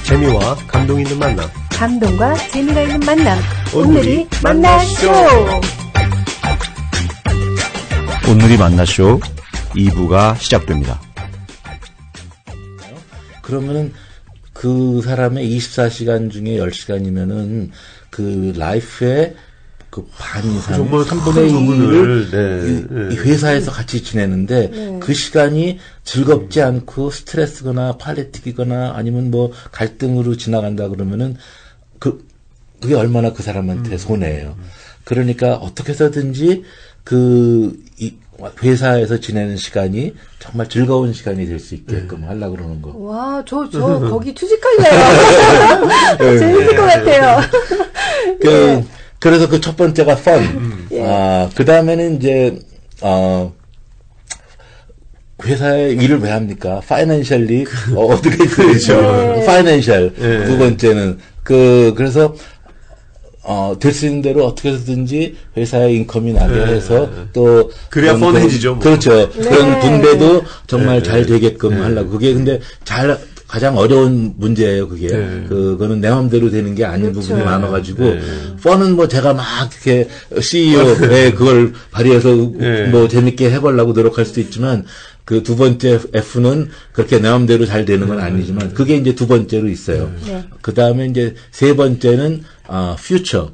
재미와 감동 있는 만남. 감동과 재미가 있는 만남. 오늘이 만나쇼. 오늘이 만나쇼 2부가 시작됩니다. 그러면은 그 사람의 24시간 중에 10시간이면은 그 라이프의 그 반 이상, 3분의 1을 이 회사에서 같이 지내는데 그 시간이 즐겁지 않고 스트레스거나 팔리틱이거나 아니면 뭐 갈등으로 지나간다 그러면은 그게 얼마나 그 사람한테 손해예요. 그러니까 어떻게 해서든지 이 회사에서 지내는 시간이 정말 즐거운 시간이 될 수 있게끔 하려고 그러는 거. 와, 저 거기 투직할래요. 재밌을 것 같아요. 그래서 그 첫 번째가 fun. 그 다음에는 이제, 회사에 일을 왜 합니까? financially, 어떻게 있어야죠. financial. 두 번째는, 그래서, 될 수 있는 대로 어떻게 해서든지 회사의 인컴이 나게 해서 또. 그래야 펀해지죠. 뭐. 그렇죠. 그런 분배도 정말 잘 되게끔 하려고. 그게 근데 가장 어려운 문제예요, 그게. 그거는 내 맘대로 되는 게 아닌 부분이 많아가지고, 펀은 뭐 제가 막 이렇게 CEO의 그걸 발휘해서 뭐 재밌게 해보려고 노력할 수도 있지만, 그 두 번째 F는 그렇게 내 맘대로 잘 되는 건 아니지만, 그게 이제 두 번째로 있어요. 그 다음에 이제 세 번째는, future.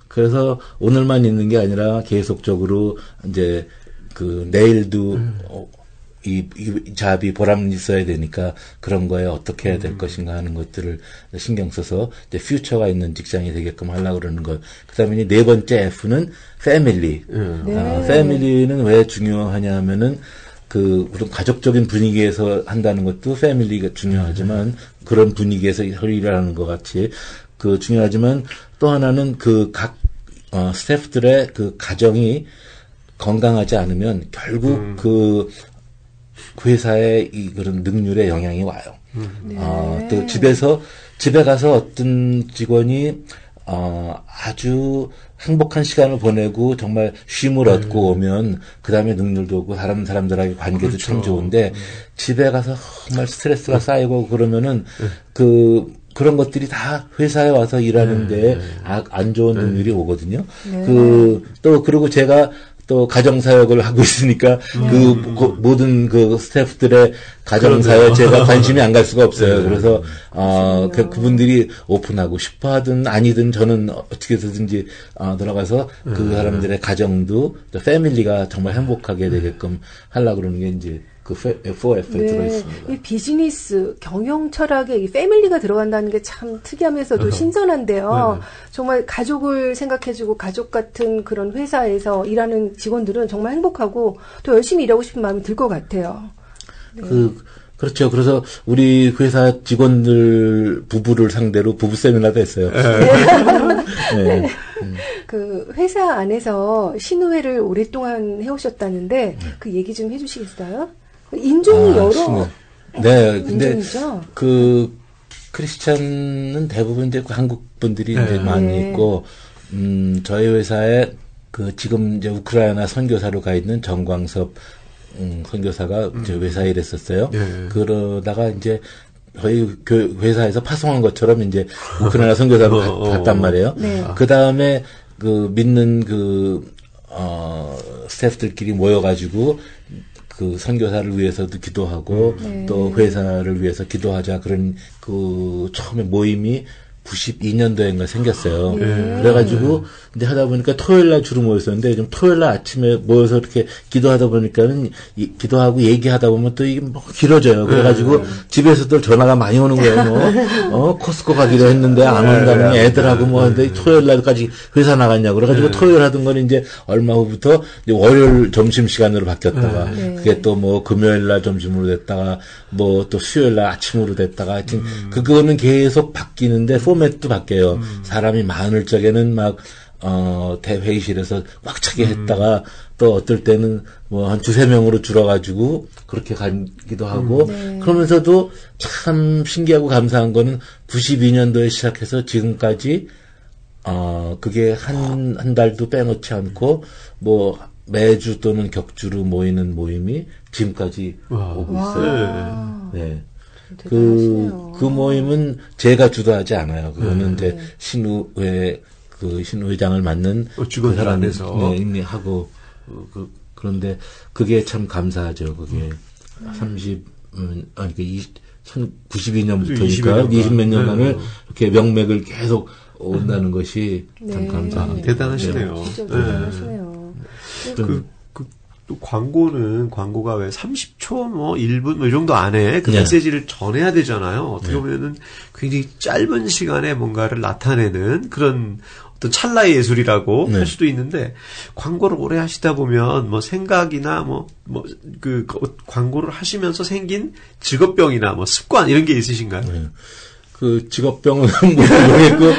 그래서 오늘만 있는 게 아니라 계속적으로 이제 내일도, 이 잡이 보람 있어야 되니까 그런 거에 어떻게 해야 될 것인가 하는 것들을 신경 써서 이제 퓨처가 있는 직장이 되게끔 하려고 그러는 것. 그다음에 네 번째 F는 패밀리. 패밀리는 왜 중요하냐 하면은 그런 가족적인 분위기에서 한다는 것도 패밀리가 중요하지만 그런 분위기에서 일하는 것 같이 중요하지만 또 하나는 각 스태프들의 가정이 건강하지 않으면 결국 회사의 그런 능률에 영향이 와요. 또 집에 가서 어떤 직원이, 아주 행복한 시간을 보내고 정말 쉼을 얻고 오면 그 다음에 능률도 오고 다른 사람들하고 관계도 그렇죠. 참 좋은데 집에 가서 정말 스트레스가 쌓이고 그러면은 그런 것들이 다 회사에 와서 일하는데 안 좋은 능률이 오거든요. 그리고 제가 또 가정사역을 하고 있으니까 모든 스태프들의 가정사역에 제가 관심이 안 갈 수가 없어요. 그래서 그분들이 오픈하고 싶어 하든 아니든 저는 어떻게 해서든지 들어가서 그 사람들의 가정도 또 패밀리가 정말 행복하게 되게끔 하려고 그러는 게 이제 그 4F에 들어있습니다. 이 비즈니스, 경영 철학에 이 패밀리가 들어간다는 게 참 특이하면서도 신선한데요. 정말 가족을 생각해주고 가족 같은 그런 회사에서 일하는 직원들은 정말 행복하고 또 열심히 일하고 싶은 마음이 들 것 같아요. 그렇죠. 그래서 우리 회사 직원들 부부를 상대로 부부 세미나도 했어요. 네. 그 회사 안에서 신우회를 오랫동안 해오셨다는데 그 얘기 좀 해주시겠어요? 인종이 여러. 네, 근데 인종이죠? 크리스찬은 대부분 이제 한국 분들이 이제 많이 있고, 저희 회사에 지금 이제 우크라이나 선교사로 가 있는 정광섭 선교사가 이제 회사에 일했었어요. 그러다가 이제 저희 회사에서 파송한 것처럼 이제 우크라이나 선교사로 갔단 말이에요. 그 다음에 믿는 스태프들끼리 모여가지고 선교사를 위해서도 기도하고 또 회사를 위해서 기도하자 그런 처음에 모임이 92년도인가 생겼어요. 그래가지고 이제 하다 보니까 토요일날 주로 모였었는데 좀 토요일날 아침에 모여서 이렇게 기도하다 보니까는 기도하고 얘기하다 보면 또 이게 뭐 길어져요. 그래가지고 집에서도 전화가 많이 오는 거예요. 코스코 가기로 했는데 안 온다는 애들하고 뭐 하는데 토요일날까지 회사 나갔냐고 그래가지고 토요일 하던 거는 이제 얼마 후부터 이제 월요일 점심 시간으로 바뀌었다가 그게 또 뭐 금요일날 점심으로 됐다가 뭐 또 수요일날 아침으로 됐다가 하여튼 그거는 계속 바뀌는데 포맷도 바뀌어요. 사람이 많을 적에는 막 대회의실에서 꽉 차게 했다가 또 어떨 때는 뭐 한 두세 명으로 줄어가지고 그렇게 가기도 하고 그러면서도 참 신기하고 감사한 거는 92년도에 시작해서 지금까지 그게 한 달도 빼놓지 않고 뭐 매주 또는 격주로 모이는 모임이 지금까지 오고 있어요. 네. 그 모임은 제가 주도하지 않아요. 그거는 이제 신우회 신우회장을 맡는 직원들 그 사람 안에서 하고 그런데 그게 참 감사하죠. 그게 1992년부터니까 20몇 년간을 이렇게 명맥을 계속 온다는 것이 참 감사합니다. 대단하시네요. 진짜 대단하시네요. 또 광고가 왜 30초, 1분, 이 정도 안에 그 네. 메시지를 전해야 되잖아요. 어떻게 보면은 굉장히 짧은 시간에 뭔가를 나타내는 그런 어떤 찰나의 예술이라고 할 수도 있는데, 광고를 오래 하시다 보면, 생각이나, 광고를 하시면서 생긴 직업병이나, 습관, 이런 게 있으신가요? 네. 그 직업병은 모르겠고,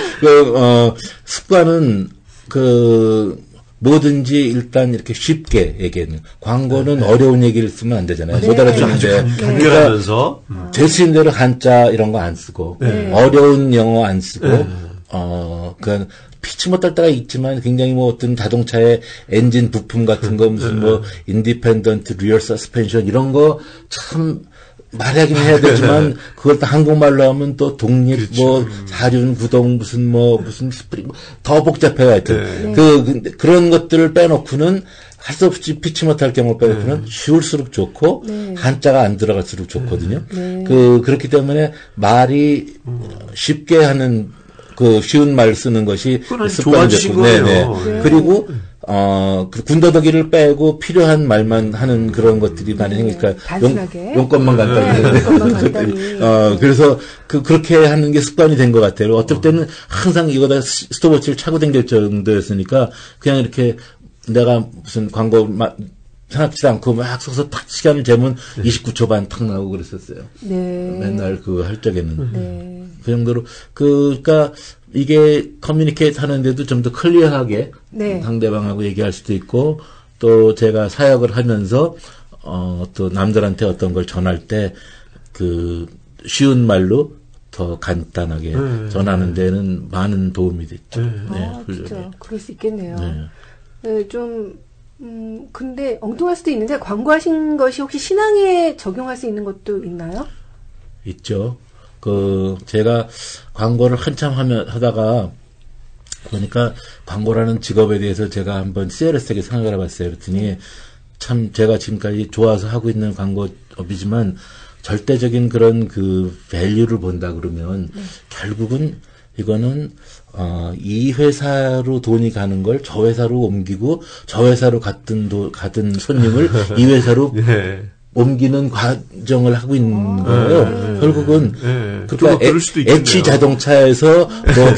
습관은, 뭐든지 일단 이렇게 쉽게 얘기하는. 광고는 어려운 얘기를 쓰면 안 되잖아요. 못 알아듣는데. 간결하면서. 될 수 있는 대로 한자 이런 거 안 쓰고, 어려운 영어 안 쓰고, 피치 못할 때가 있지만 굉장히 어떤 자동차의 엔진 부품 같은 거 무슨 인디펜던트, 리얼 서스펜션 이런 거 참 말하긴 해야 되지만 그걸 또 한국말로 하면 또 독립 사륜 구동 무슨 스프링 더 복잡해요. 하여튼 그런 것들을 빼놓고는 할 수 없이 피치 못할 경우 빼놓고는 쉬울수록 좋고 한자가 안 들어갈수록 좋거든요. 그렇기 때문에 말이 쉽게 하는 쉬운 말 쓰는 것이 습관이 됐고, 그리고 군더더기를 빼고 필요한 말만 하는 그런 것들이 많이 생기니까 용건만 간단히. 그래서 그렇게 하는 게 습관이 된 것 같아요. 어떨 때는 항상 이거다 스톱워치를 차고 댕길 정도였으니까 그냥 이렇게 내가 무슨 광고 생각지도 않고 막 써서 탁 시간을 재면 29초 반 탁 나오고 그랬었어요. 맨날 그거 할 적에는. 그 정도로, 그러니까 이게 커뮤니케이트 하는데도 좀 더 클리어하게 상대방하고 얘기할 수도 있고 또 제가 사역을 하면서 또 남들한테 어떤 걸 전할 때 쉬운 말로 더 간단하게 전하는 데는 많은 도움이 됐죠. 진짜 그럴 수 있겠네요. 근데 엉뚱할 수도 있는데 광고하신 것이 혹시 신앙에 적용할 수 있는 것도 있나요? 있죠. 제가 광고를 한참 하다가 보니까 광고라는 직업에 대해서 제가 한번 시리어스하게 생각을 해봤어요. 그랬더니 참 제가 지금까지 좋아서 하고 있는 광고업이지만 절대적인 그런 밸류를 본다 그러면 결국은 이거는 이 회사로 돈이 가는 걸 저 회사로 옮기고 저 회사로 갔던 손님을 이 회사로 옮기는 과정을 하고 있는 거예요. 결국은 그러니까 H 자동차에서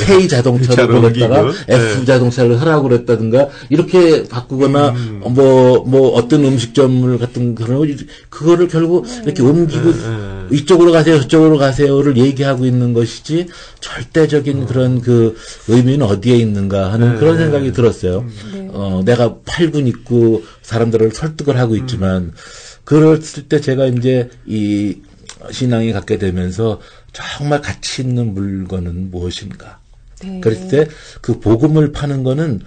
K 자동차로 보냈다가 F 자동차를 하라고 그랬다든가 이렇게 바꾸거나 어떤 음식점을 같은 그거를 결국 이렇게 옮기고 이쪽으로 가세요 저쪽으로 가세요를 얘기하고 있는 것이지 절대적인 그런 의미는 어디에 있는가 하는 그런 생각이 들었어요. 내가 8군 있고 사람들을 설득을 하고 있지만 그랬을 때 제가 이제 이 신앙이 갖게 되면서 정말 가치 있는 물건은 무엇인가. 그랬을 때 복음을 파는 거는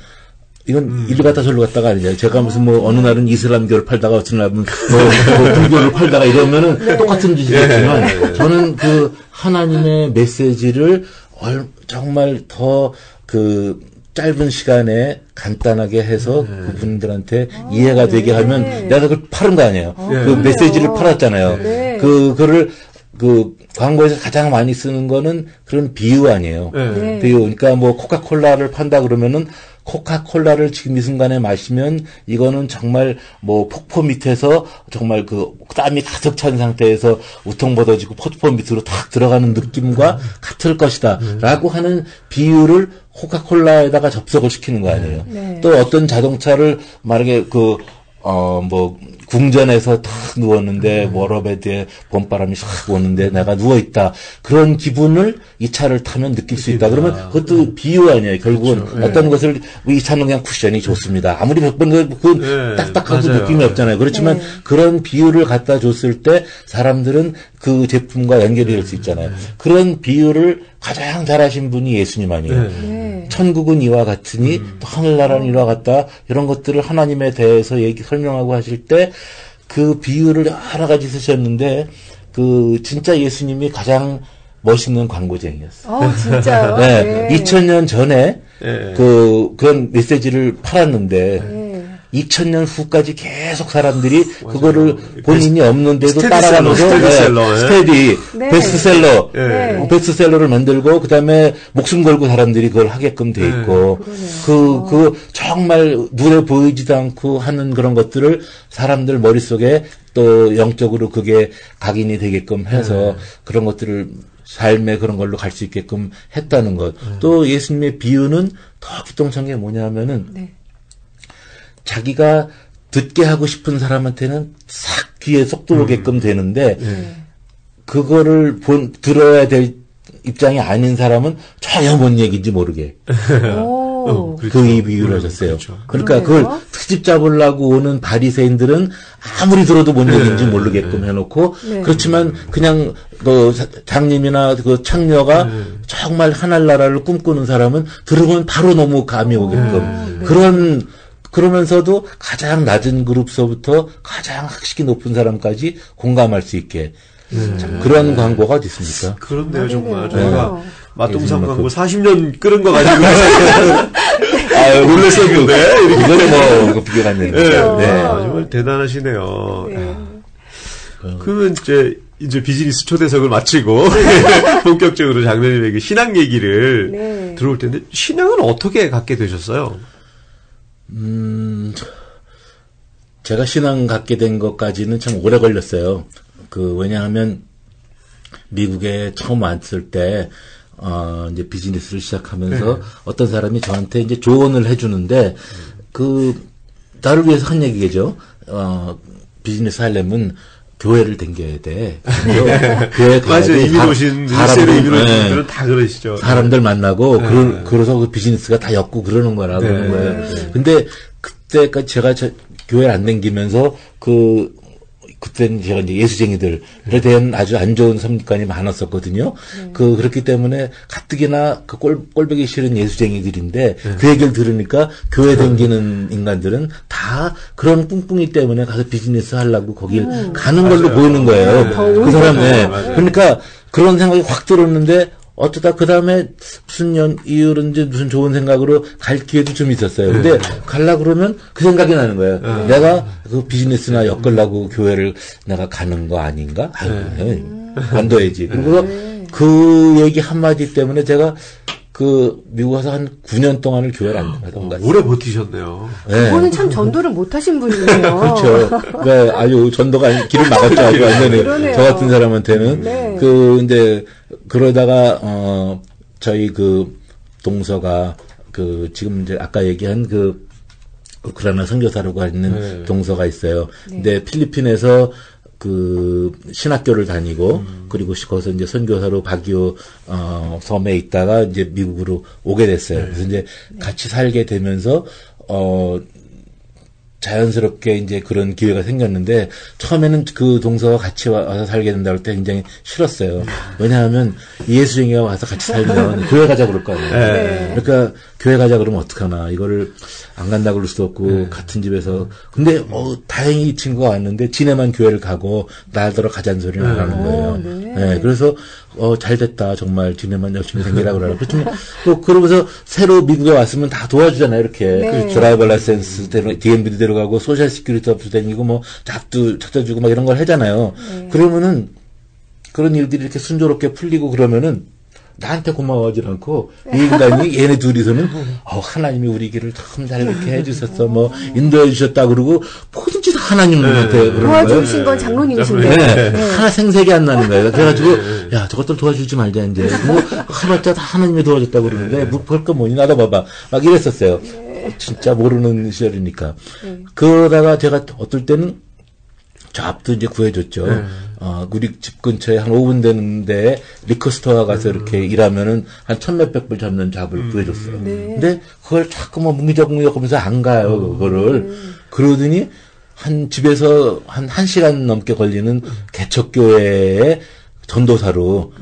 이건 이리 갔다 저리 갔다가 아니잖아요. 제가 무슨 어느 날은 이슬람교를 팔다가 어느 날은 불교를 팔다가 이러면은 똑같은 짓이겠지만 저는 하나님의 메시지를 정말 더 짧은 시간에 간단하게 해서 그분들한테 이해가 되게 하면 내가 그걸 팔은 거 아니에요. 메시지를 팔았잖아요. 그거를 광고에서 가장 많이 쓰는 거는 그런 비유 아니에요. 비유. 그러니까 코카콜라를 판다 그러면은 코카콜라를 지금 이 순간에 마시면 이거는 정말 폭포 밑에서 정말 땀이 가득 찬 상태에서 우통벗어지고 폭포 밑으로 탁 들어가는 느낌과 같을 것이다. 라고 하는 비유를 코카콜라에다가 접속을 시키는 거 아니에요. 또 어떤 자동차를 만약에 궁전에서 탁 누웠는데 워러베드에 봄바람이 싹 부었는데 내가 누워있다. 그런 기분을 이 차를 타면 느낄 수 있다. 그러면 그것도 비유 아니에요. 결국은 어떤 것을 이 차는 그냥 쿠션이 좋습니다. 아무리 몇 번 딱딱하고 느낌이 없잖아요. 그렇지만 그런 비유를 갖다 줬을 때 사람들은 그 제품과 연결이 될 수 있잖아요. 그런 비유를 가장 잘하신 분이 예수님 아니에요. 천국은 이와 같으니 또 하늘나라는 이와 같다. 이런 것들을 하나님에 대해서 설명하고 하실 때 그 비유를 여러 가지 쓰셨는데 진짜 예수님이 가장 멋있는 광고쟁이였어요. 진짜요? 네. 2000년 전에 그런 메시지를 팔았는데 2000년 후까지 계속 사람들이 그거를 본인이 없는데도 따라가면서 베스트셀러를 만들고 그다음에 목숨 걸고 사람들이 그걸 하게끔 돼 있고 그 정말 눈에 보이지도 않고 하는 그런 것들을 사람들 머릿속에 또 영적으로 그게 각인이 되게끔 해서 그런 것들을 삶의 그런 걸로 갈 수 있게끔 했다는 것. 또 예수님의 비유는 더 기똥찬 게 뭐냐면은 자기가 듣게 하고 싶은 사람한테는 싹 귀에 쏙 들어오게끔 되는데 그거를 들어야 될 입장이 아닌 사람은 전혀 뭔 얘기인지 모르게 그렇죠. 그 비유를 하셨어요. 그렇죠. 그러니까 그걸 트집 잡으려고 오는 바리새인들은 아무리 들어도 뭔 얘기인지 모르게끔 해놓고 그렇지만 그냥 그 장님이나 그 창녀가 정말 하늘나라를 꿈꾸는 사람은 들으면 바로 너무 감이 오게끔 그러면서도 가장 낮은 그룹서부터 가장 학식이 높은 사람까지 공감할 수 있게 그런 광고가 어디 있습니까? 그런데요, 정말. 저희가 맛동산 광고 40년 끓은 거 가지고. 놀랬었는데. 이거는 뭐, 비교가 안 되는데. 정말 대단하시네요. 그러면 이제 비즈니스 초대석을 마치고, 본격적으로 장로님에게 신앙 얘기를 들어올 텐데, 신앙은 어떻게 갖게 되셨어요? 제가 신앙 갖게 된 것까지는 참 오래 걸렸어요. 왜냐하면, 미국에 처음 왔을 때, 이제 비즈니스를 시작하면서 어떤 사람이 저한테 이제 조언을 해주는데, 나를 위해서 한 얘기겠죠. 비즈니스 하려면 교회를 댕겨야 돼. 교회 맞아요. 이민 오신, 일세로 이민 오신 분들은 다 그러시죠. 사람들 만나고, 그래서 그 비즈니스가 다 엮고 그러는 거라고 그러는 거예요. 근데 그때까지 제가 교회를 안 댕기면서 그때는 제가 이제 예수쟁이들에 대한 아주 안 좋은 선입관이 많았었거든요. 그렇기 때문에 가뜩이나 꼴보기 싫은 예수쟁이들인데 그 얘기를 들으니까 교회 다니는 인간들은 다 그런 뿡뿡이 때문에 가서 비즈니스 하려고 거길 가는 걸로 보이는 거예요. 그 사람, 그러니까 그런 생각이 확 들었는데 어쩌다 그 다음에 무슨 이유로인지 무슨 좋은 생각으로 갈 기회도 좀 있었어요. 근데 갈라 그러면 그 생각이 나는 거예요. 내가 그 비즈니스나 엮으려고 교회를 내가 가는 거 아닌가? 관둬야지. 그리고 그 얘기 한마디 때문에 제가 미국 와서 한 9년 동안을 교회를 안 가던 것 같아요. 오래 버티셨네요. 그거는 참 전도를 못 하신 분이네요. 그렇죠. 아주 전도가 길을 막았죠. 아주 완전히. 저 같은 사람한테는. 근데, 그러다가, 저희 동서가, 지금 이제 아까 얘기한 우크라이나 선교사라고 있는 동서가 있어요. 근데 필리핀에서 신학교를 다니고, 그리고 거기서 이제 선교사로 바기오, 섬에 있다가 이제 미국으로 오게 됐어요. 그래서 이제 같이 살게 되면서, 자연스럽게 이제 그런 기회가 생겼는데, 처음에는 그 동서가 같이 와서 살게 된다고 할 때 굉장히 싫었어요. 왜냐하면 예수쟁이가 와서 같이 살면 교회 가자 그럴 거 아니에요. 그러니까 교회 가자 그러면 어떡하나. 이거를 안 간다고 그럴 수도 없고, 같은 집에서. 근데, 다행히 이 친구가 왔는데, 지네만 교회를 가고, 나더러 가자는 소리는 안 하는 거예요. 그래서, 잘 됐다. 정말 지네만 열심히 생기라 그러라. 그렇지만, 또, 그러면서 새로 미국에 왔으면 다 도와주잖아요. 이렇게. 드라이버 라이센스, DMV도 데려가고, 소셜 시큐리티 업소 다니고, 뭐, 잡도 찾아주고, 막 이런 걸 하잖아요. 그러면은, 그런 일들이 이렇게 순조롭게 풀리고 그러면은, 나한테 고마워하지 않고 이 인간이 얘네 둘이서는 하나님이 우리 길을 참 잘 이렇게 해주셨어 뭐 인도해 주셨다 그러고 뭐든지 다 하나님한테 그러는 거예요. 도와주신 건 장로님이신데 하나 생색이 안 나는 거예요. 그래가지고 야 저것들 도와주지 말자 이제 뭐 해봤자 다 하나님이 도와줬다 그러는데 뭐 볼 거 뭐니 나도 봐봐 막 이랬었어요. 진짜 모르는 시절이니까. 그러다가 제가 어떨 때는 저 앞도 이제 구해줬죠. 우리 집 근처에 한 5분 되는데 리커스토어 가서 이렇게 일하면은 한 1,000몇백 불 잡는 잡을 구해줬어요. 근데 그걸 자꾸 뭐 뭉기적뭉기적 하면서 안 가요, 그거를. 그러더니 집에서 한 1시간 넘게 걸리는 개척교회의 전도사로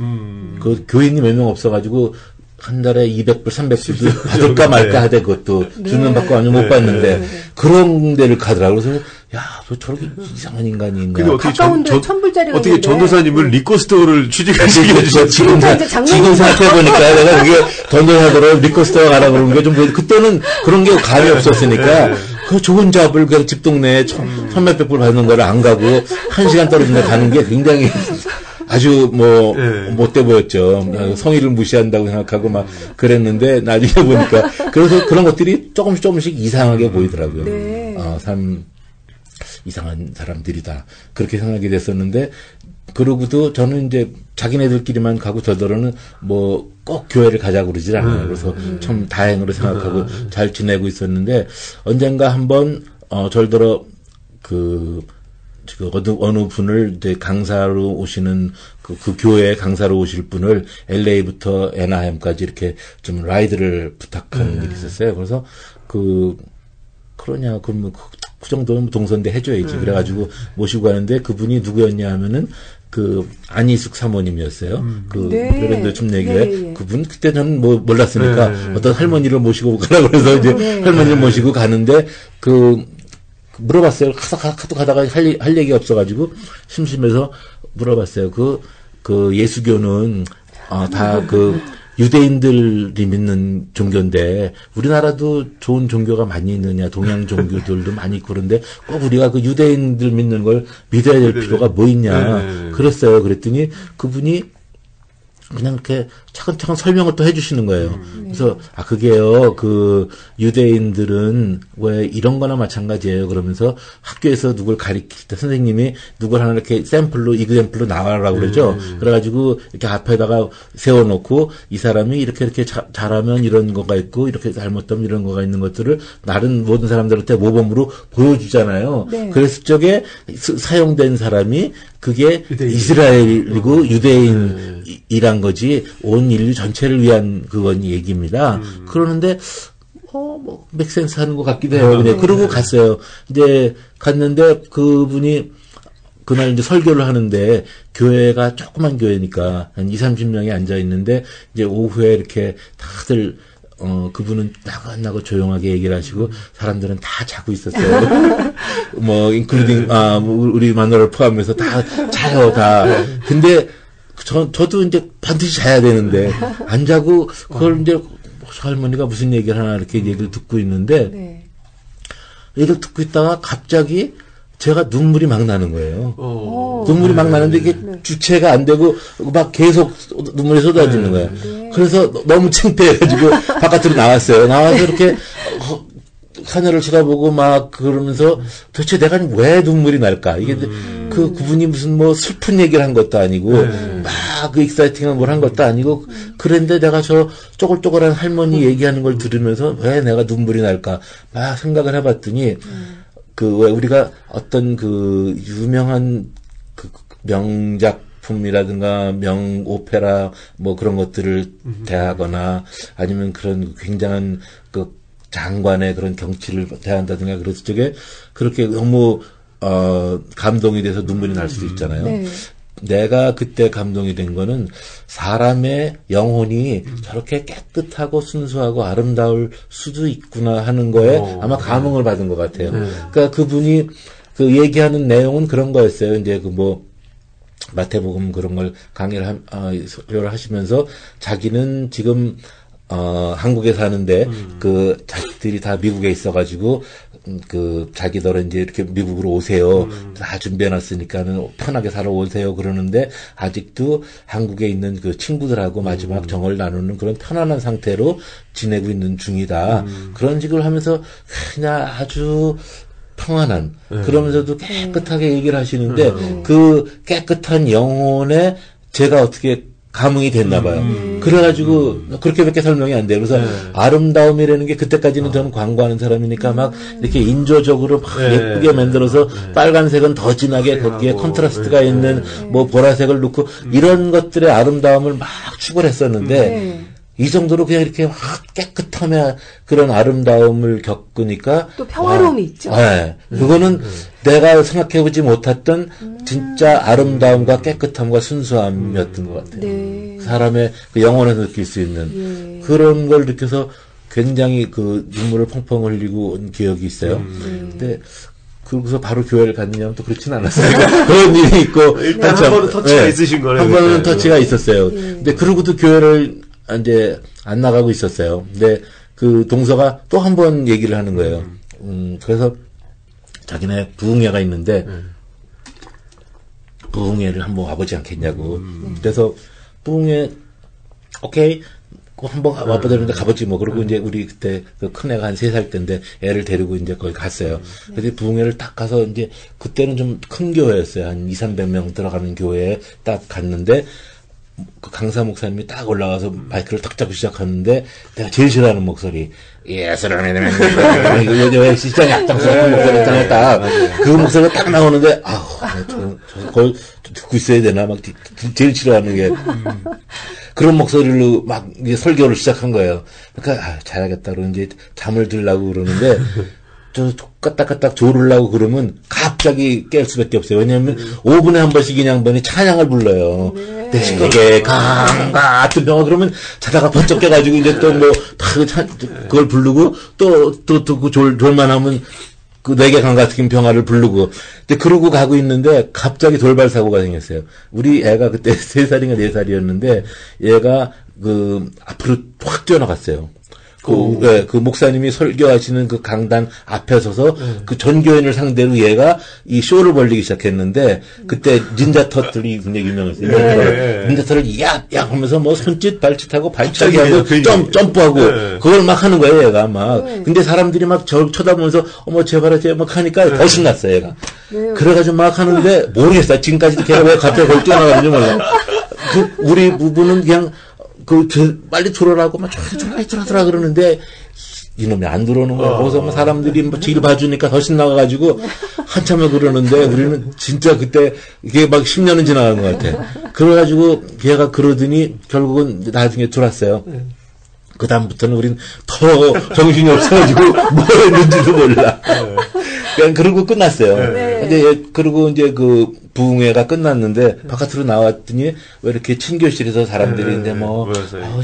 그 교인이 몇 명 없어가지고 한 달에 200불, 300불도 받을까 말까 하되 그것도 주는 받고 아니면 못 받는데 그런 데를 가더라고요. 그래서 야, 너 저렇게 이상한 인간이 있냐. 근데 어떻게 가까운데 1,000불짜리가 어떻게 전도사님을 리코스토어를 취직하시게 해주셨죠? 지금 생각해 보니까 내가 그게 전도사들을 리코스토어 가라 그러는 게 좀 그때는 그런 게 감이 없었으니까 그 좋은 잡을 그 집 동네에 천몇백 불 받는 거를 안 가고 1시간 떨어진 데 가는 게 굉장히 아주 뭐 못돼 보였죠. 성의를 무시한다고 생각하고 막 그랬는데 나중에 보니까 그래서 그런 것들이 조금씩 이상하게 보이더라고요. 네. 이상한 사람들이다. 그렇게 생각이 됐었는데 그러고도 저는 이제 자기네들끼리만 가고 저더러는 뭐 꼭 교회를 가자고 그러질 않아요. 그래서 참 다행으로 생각하고 잘 지내고 있었는데 언젠가 한번 절더러 어느 분을 이제 강사로 오시는 그 교회 강사로 오실 분을 LA부터 애나햄까지 이렇게 좀 라이드를 부탁한 일이 있었어요. 그래서 그러냐 그러면 그 정도는 동선대 해줘야지. 그래가지고 모시고 가는데 그분이 누구였냐 하면은 안희숙 사모님이었어요. 베란다 춤내기에 그분 그때 저는 뭐 몰랐으니까 어떤 할머니를 모시고 가라 그래서 이제 할머니를 모시고 가는데 물어봤어요. 하도 가다가 할 얘기가 없어가지고 심심해서 물어봤어요. 예수교는 다 유대인들이 믿는 종교인데 우리나라도 좋은 종교가 많이 있느냐, 동양 종교들도 많이 있고 그런데 꼭 우리가 그 유대인들 믿는 걸 믿어야 될 필요가 뭐 있냐 그랬어요. 그랬더니 그분이 그냥 이렇게 차근차근 설명을 또 해주시는 거예요. 그래서 그게요, 유대인들은 왜 이런 거나 마찬가지예요. 그러면서 학교에서 누굴 가리킬 때 선생님이 누굴 하나 이렇게 이그샘플로 나와라고 그러죠. 그래가지고 이렇게 앞에다가 세워놓고 이 사람이 이렇게 잘하면 이런 거가 있고 이렇게 잘못하면 이런 거가 있는 것들을 다른 모든 사람들한테 모범으로 보여주잖아요. 네. 그랬을 적에 사용된 사람이 그게 이스라엘이고 유대인이란 거지 온 인류 전체를 위한 그건 얘기입니다. 그러는데 맥센스 하는 것 같기도 해요. 그러고 갔어요. 이제 갔는데 그분이 그날 이제 설교를 하는데 교회가 조그만 교회니까 한 20-30명이 앉아 있는데 이제 오후에 이렇게 다들 그분은 나긋나긋 조용하게 얘기를 하시고 사람들은 다 자고 있었어요. 인클루딩 우리 마누라를 포함해서 다 자요 다. 근데 저도 이제 반드시 자야 되는데 안 자고 그걸 이제 할머니가 무슨 얘기를 하나 이렇게 얘기를 듣고 있는데 얘기를 듣고 있다가 갑자기 제가 눈물이 막 나는 거예요. 눈물이 막 나는데 이게 주체가 안 되고 막 계속 눈물이 쏟아지는 거예요. 그래서 너무 창피해가지고 바깥으로 나왔어요. 나와서 이렇게 하늘을 쳐다보고 막 그러면서 도대체 내가 왜 눈물이 날까? 이게 그분이 무슨 슬픈 얘기를 한 것도 아니고 막 익사이팅한 걸 한 것도 아니고 그런데 내가 저 쪼글쪼글한 할머니 얘기하는 걸 들으면서 왜 내가 눈물이 날까? 막 생각을 해봤더니 왜 우리가 어떤 유명한 명작품이라든가 명오페라 그런 것들을 대하거나 아니면 그런 굉장한 장관의 그런 경치를 대한다든가 그랬을 적에 그렇게 너무 감동이 돼서 눈물이 날 수도 있잖아요. 네. 내가 그때 감동이 된 거는 사람의 영혼이 저렇게 깨끗하고 순수하고 아름다울 수도 있구나 하는 거에 아마 감흥을 받은 것 같아요. 그러니까 그분이 얘기하는 내용은 그런 거였어요. 이제 마태복음 그런 걸 강의를 설교를 하시면서 자기는 지금 한국에 사는데 자식들이 다 미국에 있어가지고 자기들은 이제 이렇게 미국으로 오세요. 다 준비해놨으니까는 편하게 살아 오세요. 그러는데 아직도 한국에 있는 친구들하고 마지막 정을 나누는 그런 편안한 상태로 지내고 있는 중이다. 그런 식으로 하면서 그냥 아주 평안한 그러면서도 깨끗하게 얘기를 하시는데 그 깨끗한 영혼에 제가 어떻게 감흥이 됐나 봐요. 그래가지고 그렇게밖에 설명이 안 돼요. 그래서 아름다움이라는 게 그때까지는 저는 광고하는 사람이니까 막 이렇게 인조적으로 막 예쁘게 만들어서 빨간색은 더 진하게 거기에 컨트라스트가 있는 보라색을 넣고 이런 것들의 아름다움을 막 추구를 했었는데 이 정도로 그냥 이렇게 확 깨끗하며 그런 아름다움을 겪으니까 또 평화로움이 있죠. 네. 그거는 내가 생각해보지 못했던 진짜 아름다움과 깨끗함과 순수함이었던 것 같아요. 네. 사람의 그 영혼에서 느낄 수 있는 그런 걸 느껴서 굉장히 그 눈물을 펑펑 흘리고 온 기억이 있어요. 근데 그러고서 바로 교회를 갔느냐면 또 그렇진 않았어요. 그런 일이 있고. 일단 한 번은 터치가 있으신 거네요. 한 번은 터치가 있었어요. 근데 그러고도 교회를 이제 안 나가고 있었어요. 근데 그 동서가 또 한 번 얘기를 하는 거예요. 그래서 자기네 부흥회가 있는데 부흥회를 한번 와보지 않겠냐고. 그래서 부흥회 오케이. 한번 와보자는데 가보지 뭐. 그러고 이제 우리 그때 그 큰애가 한 3살 때인데 애를 데리고 이제 거기 갔어요. 그래서 부흥회를 딱 가서 이제 그때는 좀 큰 교회였어요. 한 200~300명 들어가는 교회에 딱 갔는데 그 강사 목사님이 딱 올라와서 마이크를 딱 잡고 시작하는데 내가 제일 싫어하는 목소리. 왜 시장에 앞장서는 목소리 있잖아요. 딱. 그 목소리가 딱 나오는데 그걸 듣고 있어야 되나 막 제일 싫어하는 게. 그런 목소리로 막 이제 설교를 시작한 거예요. 그러니까 잘하겠다. 그러고 이제 잠을 들려고 그러는데 저 까딱까딱 졸으려고 그러면 갑자기 깰 수밖에 없어요. 왜냐하면 5분에 한 번씩 이 양반이 찬양을 불러요. 내 신에게 강가 같은 병화 그러면 자다가 번쩍 깨가지고 이제 또 뭐 그걸 부르고 또 그 졸만하면 그 내게 강 같은 병화를 부르고. 근데 그러고 가고 있는데 갑자기 돌발 사고가 생겼어요. 우리 애가 그때 3살인가 4살이었는데 얘가 그 앞으로 확 뛰어나갔어요. 그 목사님이 설교하시는 그 강단 앞에 서서 그 전교인을 상대로 얘가 이 쇼를 벌리기 시작했는데 그때 닌자 터틀이 굉장히 유명했어요. 닌자 터틀을 야 하면서 뭐 손짓 발짓하고 발차기 하고 점프하고 그걸 막 하는 거예요, 얘가 막. 근데 사람들이 막 저를 쳐다보면서 어머 제발 막 하니까 더 신났어요, 얘가. 그래가지고 막 하는데 모르겠어요. 지금까지도 걔가 왜 갑자기 거기 뛰어나가는지 몰라요. 우리 부부는 그냥 빨리 들어라고 막 들어라 그러는데 이놈이 안 들어오는 거야. 거기서 뭐 사람들이 뭐 뒤를 봐주니까 더 신나가지고 한참을 그러는데 우리는 진짜 그때 이게 막 10년은 지나간 것 같아. 그래가지고 걔가 그러더니 결국은 나중에 들어왔어요. 그 다음부터는 우린 더 정신이 없어가지고 뭘 했는지도 몰라. 그냥 그러고 끝났어요. 근데 그리고 이제 그 부흥회가 끝났는데 바깥으로 나왔더니 왜 이렇게 친교실에서 사람들이 이제 뭐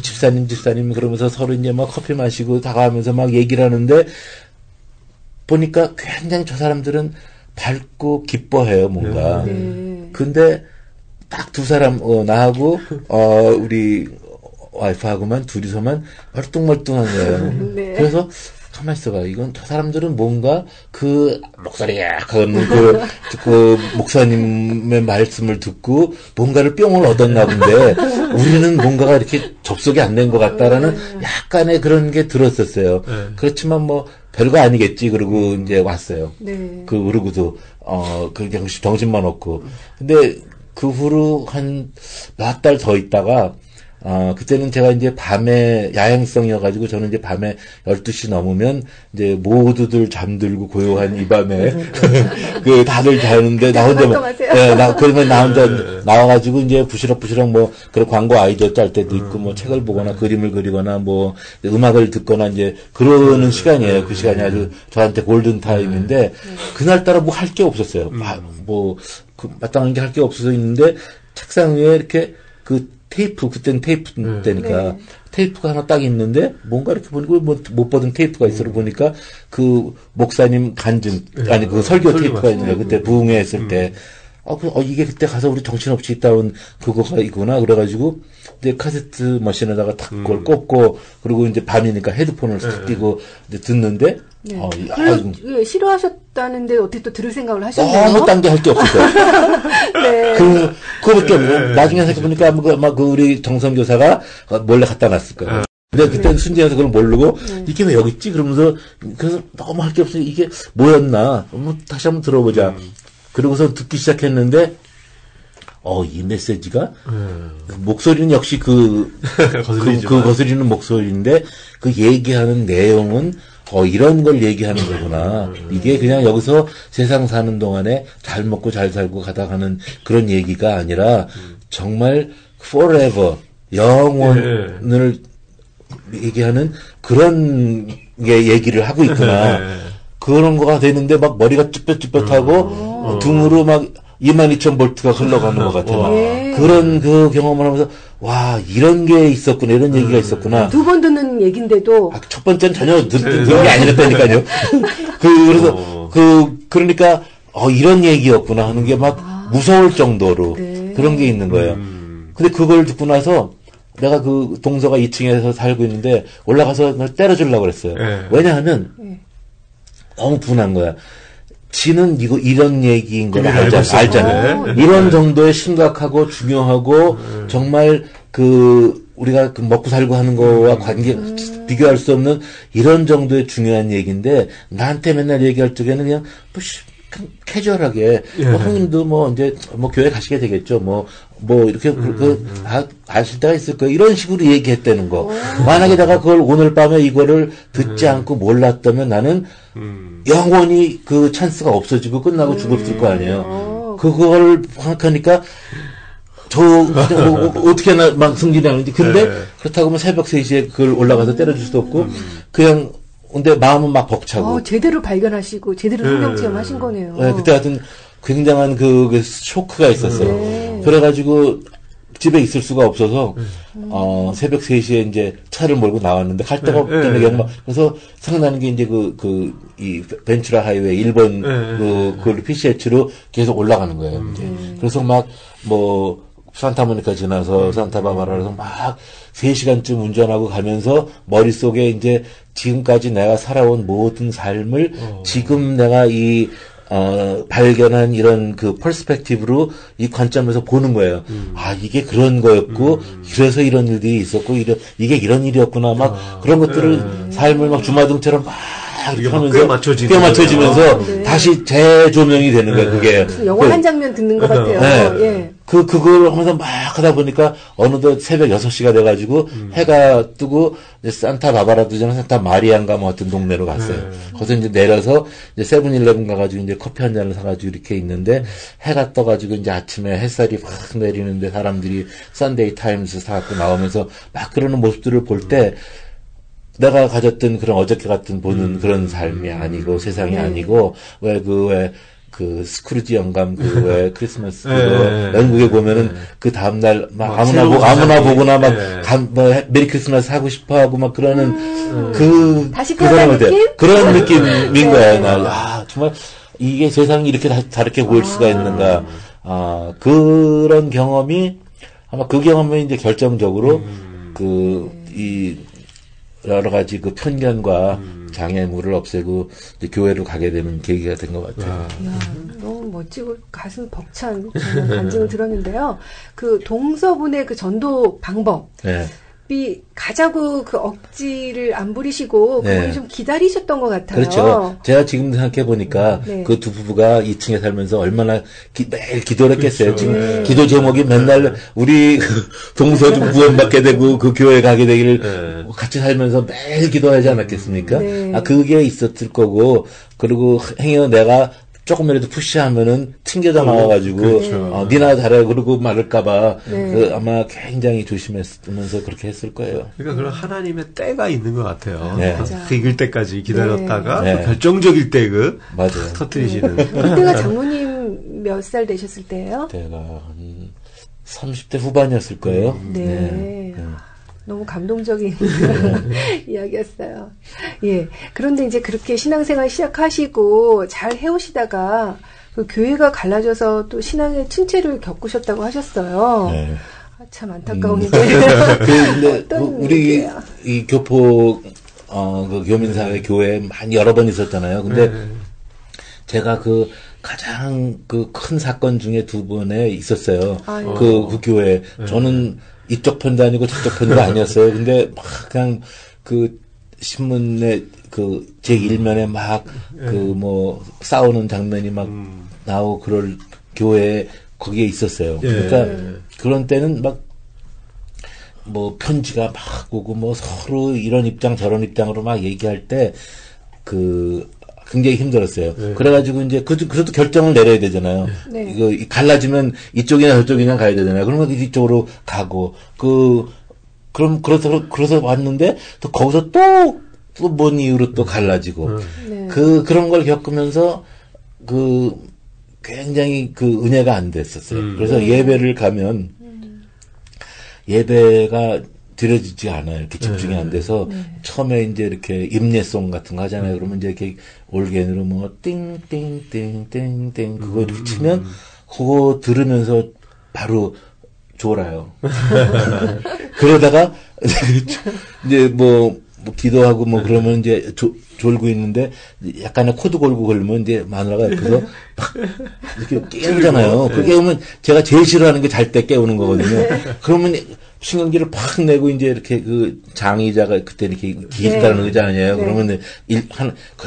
집사님 그러면서 서로 이제 막 커피 마시고 다가가면서 막 얘기를 하는데 보니까 굉장히 저 사람들은 밝고 기뻐해요, 뭔가. 근데 딱 두 사람 나하고 우리 와이프하고만 둘이서만 멀뚱멀뚱한 거예요. 그래서 가만히 있어봐. 이건 저 사람들은 뭔가 그 목소리 약한 그 목사님의 말씀을 듣고 뭔가를 뿅을 얻었나 본데 우리는 뭔가가 이렇게 접속이 안 된 것 같다라는 약간의 그런 게 들었었어요. 그렇지만 뭐 별거 아니겠지. 그러고 이제 왔어요. 그러고도 그냥 정신만 없고. 근데 그 후로 한 몇 달 더 있다가 그때는 제가 이제 밤에 야행성이어가지고 저는 이제 밤에 12시 넘으면 이제 모두들 잠들고 고요한 이 밤에 그 다들 자는데 나 혼자 그러면 나 혼자 나와가지고 이제 부시럭부시럭 뭐 그런 광고 아이디어 짤 때도 있고 뭐 책을 보거나 그림을 그리거나 뭐 음악을 듣거나 이제 그러는 시간이에요. 그 시간이 아주 저한테 골든 타임인데 그날따라 뭐 할 게 없었어요. 마땅한 게 할 게 없어서 있는데 책상 위에 이렇게 그 테이프, 그때는 테이프 때니까, 테이프가 하나 딱 있는데, 뭔가 이렇게 보니까, 못 보던 테이프가 있어 보니까, 그, 목사님 간증, 그 설교 테이프가 있는 거야. 그때 부흥회 했을 때. 이게 그때 가서 우리 정신없이 있다 온 그거가 있구나. 그래가지고, 이제 카세트 머신에다가 탁 그걸 꽂고, 그리고 이제 밤이니까 헤드폰을 탁 끼고, 이제 듣는데, 싫어하셨다는데 어떻게 또 들을 생각을 하셨나요? 너무 딴 게 할 게 없었어요. 그거밖에 나중에 생각해보니까 막 우리 정선교사가 몰래 갖다 놨을 거예요. 근데 그때는 순진해서 그걸 모르고 이게 왜 여기 있지? 그러면서 그래서 너무 할 게 없으니 이게 뭐였나? 다시 한번 들어보자. 그러고서 듣기 시작했는데 이 메시지가 목소리는 역시 그 거스리는 목소리인데 그 얘기하는 내용은 이런 걸 얘기하는 거구나. 이게 그냥 여기서 세상 사는 동안에 잘 먹고 잘 살고 가다가는 그런 얘기가 아니라 정말 forever 영원을 얘기하는 그런 게 얘기를 하고 있구나. 그런 거가 되는데 막 머리가 쭈뼛쭈뼛하고 등으로 막 22,000볼트가 흘러가는 것 같은 예. 그런 그 경험을 하면서 와 이런 게 있었구나 이런 얘기가 있었구나. 두 번 듣는 얘긴데도 첫 번째는 전혀 듣는 게 아니랬다니까요. 그래서 그러니까 이런 얘기였구나 하는 게 막 무서울 정도로 네. 그런 게 있는 거예요. 근데 그걸 듣고 나서 내가 그 동서가 2층에서 살고 있는데 올라가서 때려주려고 그랬어요. 왜냐하면 너무 분한 거야. 지는 이런 얘기인 걸 알잖아요. 이런 정도의 심각하고 중요하고 정말 우리가 먹고 살고 하는 거와 비교할 수 없는 이런 정도의 중요한 얘기인데 나한테 맨날 얘기할 적에는 그냥 캐주얼하게 형님도 이제 교회 가시게 되겠죠. 이렇게 아실 때가 있을 거예요. 이런 식으로 얘기했다는 거. 만약에 내가 그걸 오늘 밤에 이거를 듣지 않고 몰랐다면 나는 영원히 그 찬스가 없어지고 끝나고 죽었을 거 아니에요. 그걸 생각하니까 어떻게 하나 막 승진이 하는지. 근데 그렇다고 하면 새벽 3시에 그걸 올라가서 때려줄 수도 없고 그냥 근데 마음은 막 벅차고. 제대로 발견하시고 제대로 성경 체험하신 거네요. 네, 그때 하여튼 굉장한 그 쇼크가 있었어요. 그래가지고 집에 있을 수가 없어서 새벽 3시에 이제 차를 몰고 나왔는데 갈 데가 없다는 게 그래서 생각나는 게 이제 이 벤츄라 하이웨이 1번 그 PCH로 계속 올라가는 거예요. 이제. 그래서 산타모니카 지나서 산타바바라에서 막 3시간쯤 운전하고 가면서 머릿속에 이제 지금까지 내가 살아온 모든 삶을 지금 내가 발견한 이런 그 퍼스펙티브로 이 관점에서 보는 거예요. 이게 그런 거였고, 그래서 이런 일들이 있었고, 이게 이런 일이었구나, 그런 것들을 삶을 주마등처럼 이렇게 하면서 꽤 맞춰지면서 다시 재조명이 되는 거예요, 그게. 영화 한 장면 듣는 것 같아요. 네. 예. 그걸 하면서 막 하다 보니까 어느덧 새벽 6시가 돼가지고 해가 뜨고 산타바바라도 전에 산타 마리안가 어떤 동네로 갔어요. 거기서 이제 내려서 이제 세븐일레븐 가가지고 이제 커피 한 잔을 사가지고 이렇게 있는데 해가 떠가지고 이제 아침에 햇살이 확 내리는데 사람들이 썬데이 타임스 사갖고 나오면서 막 그러는 모습들을 볼 때 내가 가졌던 그런 어저께 같은 보는 그런 삶이 아니고 세상이 아니고 스크루지 영감 크리스마스 영국에 보면은 그 다음날 아무나 보거나 메리 크리스마스 하고 싶어 하고 그러는 다시 그런 느낌? 그런 느낌인 거야. 정말 이게 세상이 이렇게 다르게 보일 수가 있는가. 그런 경험이 아마 그 경험이 이제 결정적으로 여러 가지 편견과 장애물을 없애고 이제 교회로 가게 되는 계기가 된 것 같아요. 이야, 너무 멋지고 가슴 벅찬 간증을 들었는데요. 그 동서분의 그 전도 방법이 가자고 그 억지를 안 부리시고 그걸 좀 기다리셨던 것 같아요. 그렇죠. 제가 지금 생각해 보니까 그 두 부부가 2층에 살면서 얼마나 매일 기도를 했겠어요. 지금 기도 제목이 맨날 우리 동서 좀 구원받게 되고 그 교회 가게 되기를 같이 살면서 매일 기도하지 않았겠습니까? 그게 있었을 거고 그리고 행여 내가 조금이라도 푸시하면은 튕겨져 나와가지고 니나 잘해 그러고 말할까봐 아마 굉장히 조심했으면서 그렇게 했을 거예요. 그러니까 그런 하나님의 때가 있는 것 같아요. 맞아. 익을 때까지 기다렸다가 결정적일 때 맞아요. 터뜨리시는. 그때가 장모님 몇 살 되셨을 때예요? 그때가 한 30대 후반이었을 거예요. 네. 너무 감동적인 이야기였어요. 예. 그런데 이제 그렇게 신앙생활 시작하시고 잘 해오시다가 그 교회가 갈라져서 또 신앙의 침체를 겪으셨다고 하셨어요. 참 안타까운데. 근데 우리 이 교포 그 교민사회 교회 많이 여러 번 있었잖아요. 근데 제가 가장 큰 사건 중에 2번에 있었어요. 그 교회. 저는 이쪽 편도 아니고 저쪽 편도 아니었어요. 근데 그냥 신문에 제 일면에 싸우는 장면이 나오고 그럴 교회에 거기에 있었어요. 그러니까 그런 때는 편지가 오고 서로 이런 입장 저런 입장으로 얘기할 때 굉장히 힘들었어요. 그래가지고 이제 그래도 결정을 내려야 되잖아요. 이거 갈라지면 이쪽이냐 저쪽이냐 가야 되잖아요. 그러면 이쪽으로 가고 그럼 그래서 왔는데 또 거기서 또 뭔 이유로 또 갈라지고 그런 걸 겪으면서 굉장히 그 은혜가 안 됐었어요. 그래서 예배를 가면 예배가 드려지지 않아요. 이렇게 집중이 안 돼서 처음에 이제 이렇게 임예송 같은 거 하잖아요. 그러면 이제 이렇게 올겐으로 뭐 띵띵띵띵띵 그거 이렇게 치면 그거 들으면서 바로 졸아요. 그러다가 이제 뭐 기도하고 뭐 그러면 이제 졸고 있는데 약간의 코드 걸고 걸리면 이제 마누라가 옆에서 이렇게 깨우잖아요. 그 깨우면 제가 제일 싫어하는 게 잘 때 깨우는 거거든요. 그러면 신경질을 팍 내고 이제 이렇게 그 장의자가 그때 이렇게 길다는 의자 아니에요. 그러면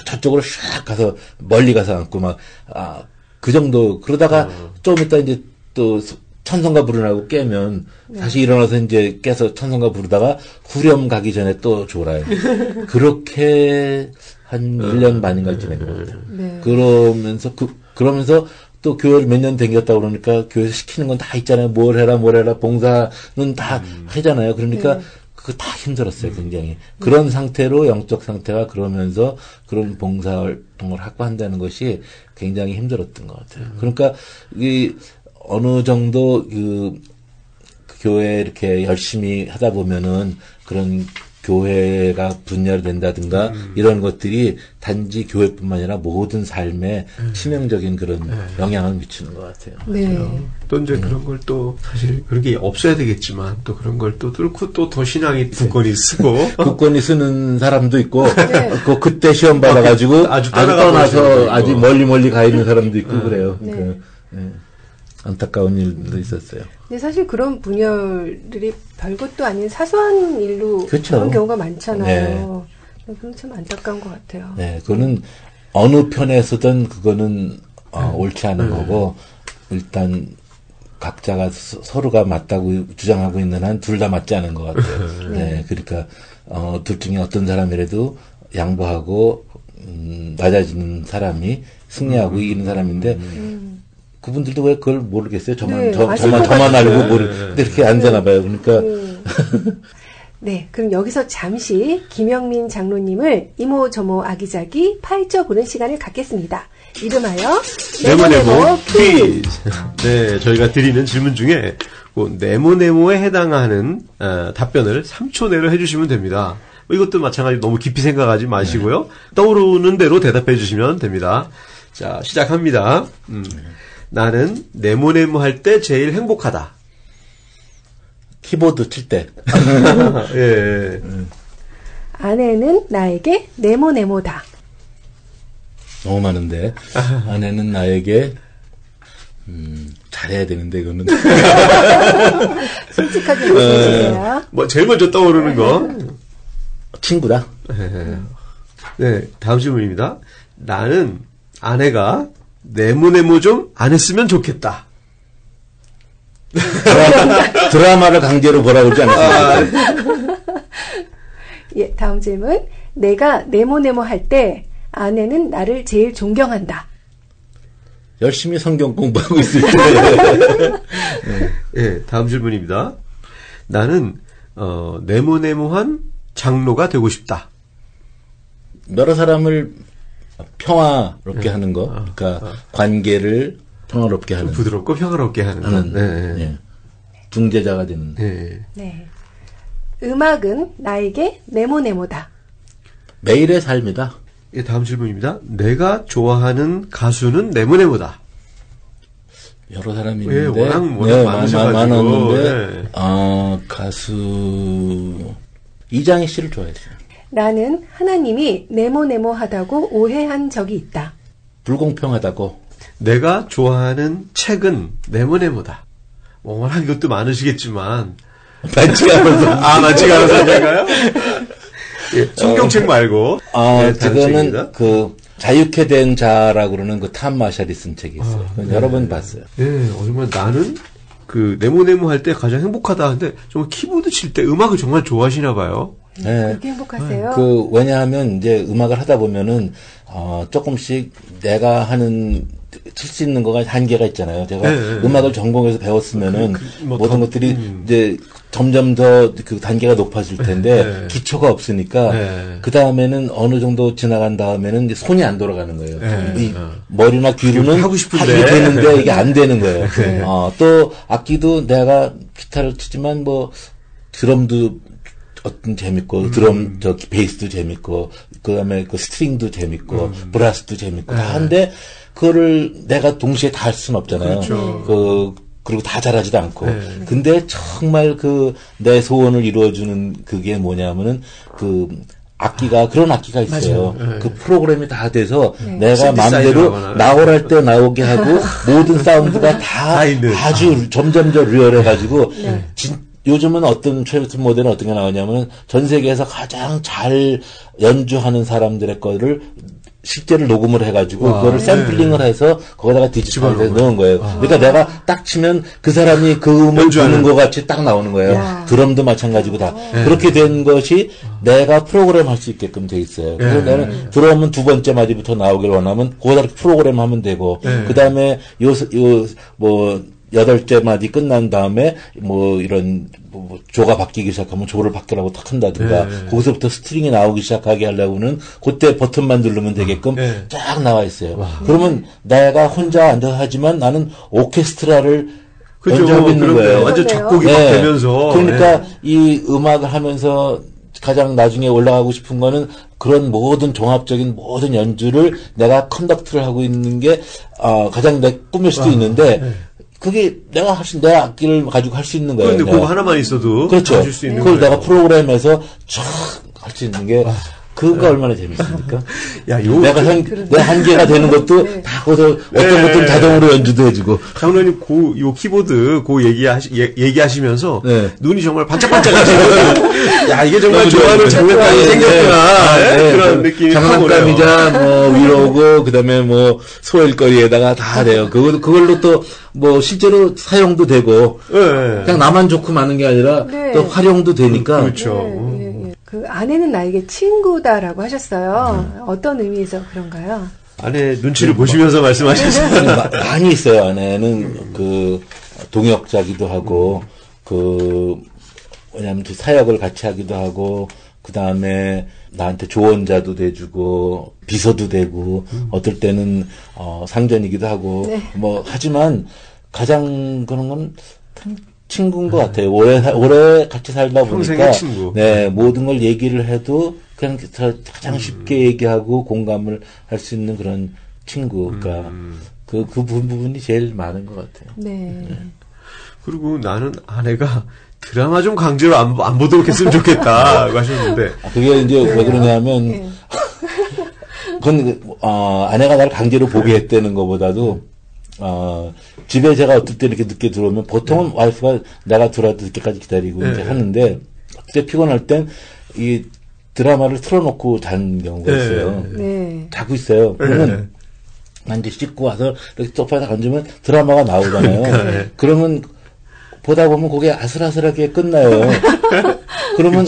저쪽으로 샥 가서 멀리 가서 앉고 막 그 정도 그러다가 좀 이따 이제 또 찬송가 부르라고 깨면 다시 일어나서 이제 깨서 찬송가 부르다가 후렴 가기 전에 또 졸아요. 그렇게 한 1년 반인가 지낸 것 같아요. 그러면서 또 교회를 몇 년 다녔다 그러니까 교회에서 시키는 건 다 있잖아요. 뭘 해라 봉사는 다 하잖아요. 그러니까 그거 다 힘들었어요. 굉장히. 그런 상태로 영적 상태가 그러면서 그런 봉사활동을 하고 한다는 것이 굉장히 힘들었던 것 같아요. 그러니까 어느 정도 그 교회 이렇게 열심히 하다 보면은 그런 교회가 분열된다든가 이런 것들이 단지 교회뿐만 아니라 모든 삶에 치명적인 그런 영향을 미치는 것 같아요. 또 이제 그런 걸 또 사실 그런 게 없어야 되겠지만 또 그런 걸 또 뚫고 또 더 신앙이 굳건히 쓰고 굳건히 쓰는 사람도 있고 그때 시험 받아가지고 아주 떠나서 아주 멀리 가 있는 사람도 있고 그래요. 안타까운 일도 있었어요. 근데 사실 그런 분열들이 별것도 아닌 사소한 일로 그런 경우가 많잖아요. 그건 참 안타까운 것 같아요. 네, 그거는 어느 편에 서든 그거는 옳지 않은 거고 일단 각자가 서로가 맞다고 주장하고 있는 한 둘 다 맞지 않은 것 같아요. 네, 그러니까 둘 중에 어떤 사람이라도 양보하고 낮아지는 사람이 승리하고 이기는 사람인데. 그분들도 왜 그걸 모르겠어요? 저만 알고 근데 이렇게 안 되나 봐요. 그러니까. 네, 그럼 여기서 잠시 김영민 장로님을 이모저모 아기자기 파헤쳐보는 시간을 갖겠습니다. 이름하여 네모네모 퀴즈. 네, 저희가 드리는 질문 중에 네모네모에 해당하는 답변을 3초 내로 해주시면 됩니다. 이것도 마찬가지로 너무 깊이 생각하지 마시고요. 떠오르는 대로 대답해 주시면 됩니다. 자, 시작합니다. 나는 네모네모 할 때 제일 행복하다. 키보드 칠 때. 예. 아내는 나에게 네모네모다. 너무 많은데. 아내는 나에게 잘해야 되는데 이거는. 솔직하게 말씀해주세요. 뭐 제일 먼저 떠오르는 거. 친구다. 네, 다음 질문입니다. 나는 아내가 네모네모 좀 안 했으면 좋겠다. 드라마를 강제로 보라고 그러지 않았습니까? 예, 다음 질문. 내가 네모네모 할 때 아내는 나를 제일 존경한다. 열심히 성경 공부하고 있을 때. 예, 다음 질문입니다. 나는 네모네모한 장로가 되고 싶다. 여러 사람을 평화롭게 하는 거, 그러니까 관계를 평화롭게 하는, 부드럽고 평화롭게 하는 거. 네. 중재자가 되는. 네. 음악은 나에게 네모네모다. 매일의 삶이다. 예, 다음 질문입니다. 내가 좋아하는 가수는 네모네모다. 여러 사람이 있는데, 워낙 많으셔가지고. 가수 이장희 씨를 좋아했어요. 나는 하나님이 네모네모하다고 오해한 적이 있다. 불공평하다고. 내가 좋아하는 책은 네모네모다. 워낙 이것도 많으시겠지만 많지가 않아서. 많지가 않아서 아닌가요? 예, 성경책 말고. 지금은 자유케 된 자라고 그러는 탐 마샬이 쓴 책이 있어요. 여러 번 봤어요. 네, 정말 나는 네모네모 할 때 가장 행복하다. 근데 정말 키보드 칠 때 음악을 정말 좋아하시나 봐요. 네. 그렇게 행복하세요? 왜냐하면 이제 음악을 하다 보면은, 조금씩 내가 하는 칠 수 있는 거가 한계가 있잖아요. 제가 음악을 전공해서 배웠으면은 모든 것들이 이제 점점 더 그 단계가 높아질 텐데 기초가 없으니까 그 다음에는 어느 정도 지나간 다음에는 이제 손이 안 돌아가는 거예요. 이 머리나 귀로는 하고 싶은데 하게 되는데 이게 안 되는 거예요. 또 악기도 내가 기타를 치지만 뭐 드럼도 어떤 재밌고 드럼 베이스도 재밌고 그다음에 그 스트링도 재밌고 브라스도 재밌고 다 한데 그거를 내가 동시에 다 할 수는 없잖아요. 그렇죠. 그리고 다 잘하지도 않고. 근데 정말 내 소원을 이루어주는 그게 뭐냐면은 악기가 그런 악기가 있어요. 그 프로그램이 다 돼서 내가 마음대로 나오랄 때 나오게 하고 모든 사운드가 다 아주 점점 더 리얼해가지고 요즘은 어떤 최근 모델은 어떤 게 나오냐면 전 세계에서 가장 잘 연주하는 사람들의 거를 실제로 녹음을 해가지고 그거를 샘플링을 해서 거기다가 디지털에 넣은 거예요. 그러니까 내가 딱 치면 그 사람이 그 음을 부는 것 같이 딱 나오는 거예요. 드럼도 마찬가지고 다. 그렇게 된 것이 내가 프로그램 할 수 있게끔 돼 있어요. 그래서 나는 드럼은 두 번째 마디부터 나오길 원하면 거기다 프로그램 하면 되고 그 다음에 뭐 8째 마디 끝난 다음에 뭐 이런 뭐 조가 바뀌기 시작하면 조를 바뀌라고 탁 한다든가 거기서부터 스트링이 나오기 시작하게 하려고는 그때 버튼만 누르면 되게끔 쫙 나와 있어요. 그러면 내가 혼자 앉아서 하지만 나는 오케스트라를 연주하고 있는 거예요. 완전 작곡이 막 되면서. 그러니까 이 음악을 하면서 가장 나중에 올라가고 싶은 거는 그런 모든 종합적인 모든 연주를 내가 컨덕트를 하고 있는 게 가장 내 꿈일 수도 있는데 그게 내가 내 악기를 가지고 할 수 있는 거예요. 그런데 그거 하나만 있어도 그렇죠. 할 수 있는 그걸 거예요. 내가 프로그램에서 쫙 할 수 있는 게 그거가 얼마나 재밌습니까? 야, 내가 내 한계가 되는 것도 다 거기서 어떤 것들은 자동으로 연주도 해주고. 장로님 요 키보드 얘기하시면서 눈이 정말 반짝반짝하시고 야 이게 정말 좋아하는 장난감이 생겼구나. 그런 느낌이 장난감이자 뭐 위로고 그다음에 뭐 소일거리에다가 다 돼요. 그걸로 또 뭐 실제로 사용도 되고 그냥 나만 좋고 많은 게 아니라 또 활용도 되니까. 그렇죠. 그 아내는 나에게 친구다라고 하셨어요. 어떤 의미에서 그런가요? 아내 눈치를 보시면서 말씀하셨어요. 많이 있어요. 아내는 동역자기도 하고 왜냐하면 사역을 같이 하기도 하고 그 다음에 나한테 조언자도 돼주고 비서도 되고 어떨 때는 상전이기도 하고 뭐 하지만 가장 그런 건 친구인 것 같아요. 오래 같이 살다 보니까 친구. 모든 걸 얘기를 해도 그냥 가장 쉽게 얘기하고 공감을 할 수 있는 그런 친구가 그 부분이 제일 많은 것 같아요. 그리고 나는 아내가 드라마 좀 강제로 안 보도록 했으면 좋겠다고 하셨는데 그게 이제 왜 그러냐면 그건 아내가 나를 강제로 보게 했다는 것보다도 집에 제가 어떨 때 이렇게 늦게 들어오면 보통은 와이프가 내가 들어와도 늦게까지 기다리고 이제 하는데 그때 피곤할 땐 이 드라마를 틀어놓고 자는 경우가 있어요. 자고 있어요. 그러면 난 이제 씻고 와서 이렇게 소파에 앉으면 드라마가 나오잖아요. 그러면 보다 보면 그게 아슬아슬하게 끝나요. 그러면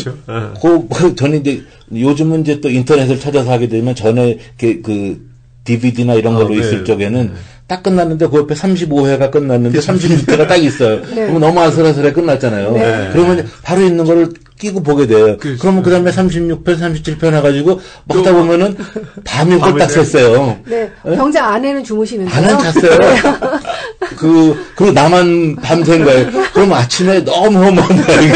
저는 이제 요즘은 이제 또 인터넷을 찾아서 하게 되면 전에 그 DVD나 이런 걸로 있을 적에는 딱 끝났는데 그 옆에 35회가 끝났는데 36회가 딱 있어요. 그러면 너무 아슬아슬하게 끝났잖아요. 그러면 바로 있는 거를 끼고 보게 돼요. 그러면 그 다음에 36편, 37편 해가지고 먹다 보면은 밤이 꼴딱 샜어요. 병자 아내는 주무시면서요? 아내는 잤어요. 그리고 나만 밤샌 거예요. 그럼 아침에 너무 허무한 거예요.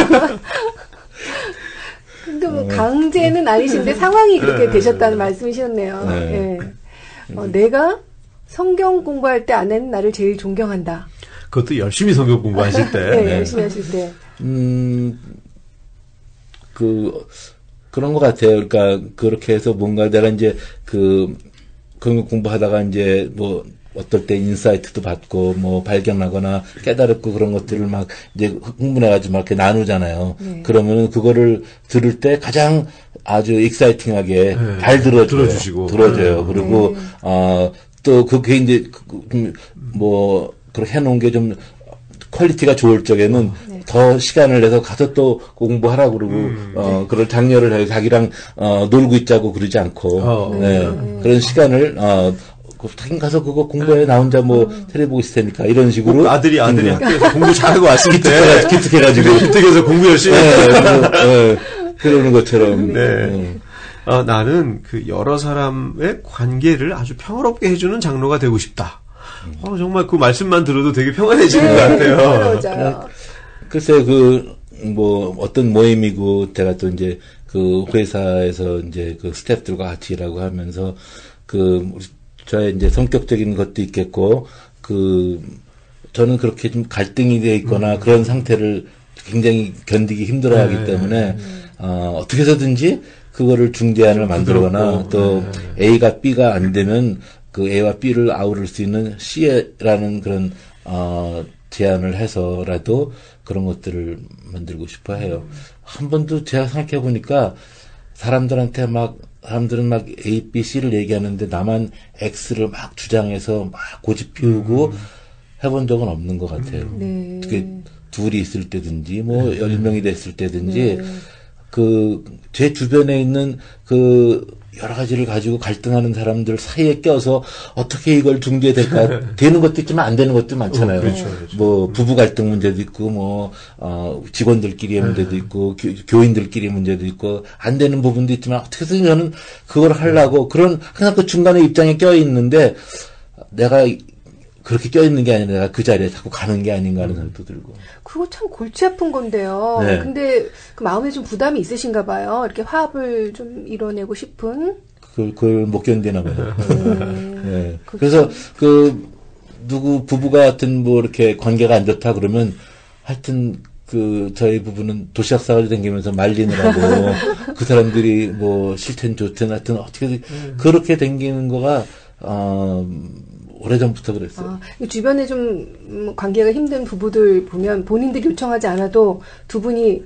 근데 뭐 강제는 아니신데 상황이 그렇게 되셨다는 말씀이셨네요. 내가 성경 공부할 때 아내는 나를 제일 존경한다. 그것도 열심히 성경 공부하실 때. 열심히 하실 때. 그런 것 같아요. 그러니까, 그렇게 해서 뭔가 내가 이제 그런 공부하다가 이제 뭐, 어떨 때 인사이트도 받고, 뭐, 발견하거나 깨달았고 그런 것들을 막 이제 흥분해가지고 막 이렇게 나누잖아요. 그러면은 그거를 들을 때 가장 아주 익사이팅하게 잘 들어주시고. 들어줘요. 그리고, 또 그게 이제, 뭐, 그렇게 해놓은 게 좀, 퀄리티가 좋을 적에는 더 시간을 내서 가서 또 공부하라고 그러고 그걸 장려를 해요. 자기랑 놀고 있자고 그러지 않고 그런 시간을 하긴 가서 그거 공부해 나 혼자 뭐 테레비 보고 있을 테니까 이런 식으로 아들이 학교에서 공부 잘하고 왔을 때 기특해가지고 기특해서 공부 열심히 그러는 것처럼 나는 그 여러 사람의 관계를 아주 평화롭게 해주는 장로가 되고 싶다. 정말 그 말씀만 들어도 되게 평안해지는 것 같아요. 맞아요. 글쎄 뭐 어떤 모임이고 제가 또 이제 그 회사에서 이제 그 스태프들과 같이 일하고 하면서 저의 이제 성격적인 것도 있겠고 저는 그렇게 좀 갈등이 되어 있거나 그런 상태를 굉장히 견디기 힘들어하기 때문에 어떻게 해서든지 그거를 중재안을 만들거나 또 A가 B가 안 되면 그 A와 B를 아우를 수 있는 C라는 그런 제안을 해서라도 그런 것들을 만들고 싶어 해요. 한 번도 제가 생각해 보니까 사람들은 막 A, B, C를 얘기하는데 나만 X를 막 주장해서 막 고집 피우고 해본 적은 없는 것 같아요. 그게 둘이 있을 때든지 뭐 10명이 됐을 때든지 제 주변에 있는 여러 가지를 가지고 갈등하는 사람들 사이에 껴서 어떻게 이걸 중재될까 되는 것도 있지만 안 되는 것도 많잖아요. 그렇죠. 뭐 부부 갈등 문제도 있고 직원들끼리의 문제도 있고 교인들끼리의 문제도 있고 안 되는 부분도 있지만 어떻게든 저는 그걸 하려고 항상 그 중간에 입장에 껴 있는데 내가 그렇게 껴있는 게 아니라 내가 그 자리에 자꾸 가는 게 아닌가 하는 생각도 들고. 그거 참 골치 아픈 건데요. 네. 근데 그 마음에 좀 부담이 있으신가 봐요. 이렇게 화합을 좀 이뤄내고 싶은. 그걸 못 견디나 봐요. 네. 그래서 누구 부부가 하여튼 뭐 이렇게 관계가 안 좋다 그러면 하여튼 저희 부부는 도시락 싸가지고 다니면서 말리느라고 그 사람들이 뭐 싫든 좋든 하여튼 어떻게든 그렇게 다니는 거가 오래전부터 그랬어요. 주변에 좀 관계가 힘든 부부들 보면 본인들이 요청하지 않아도 두 분이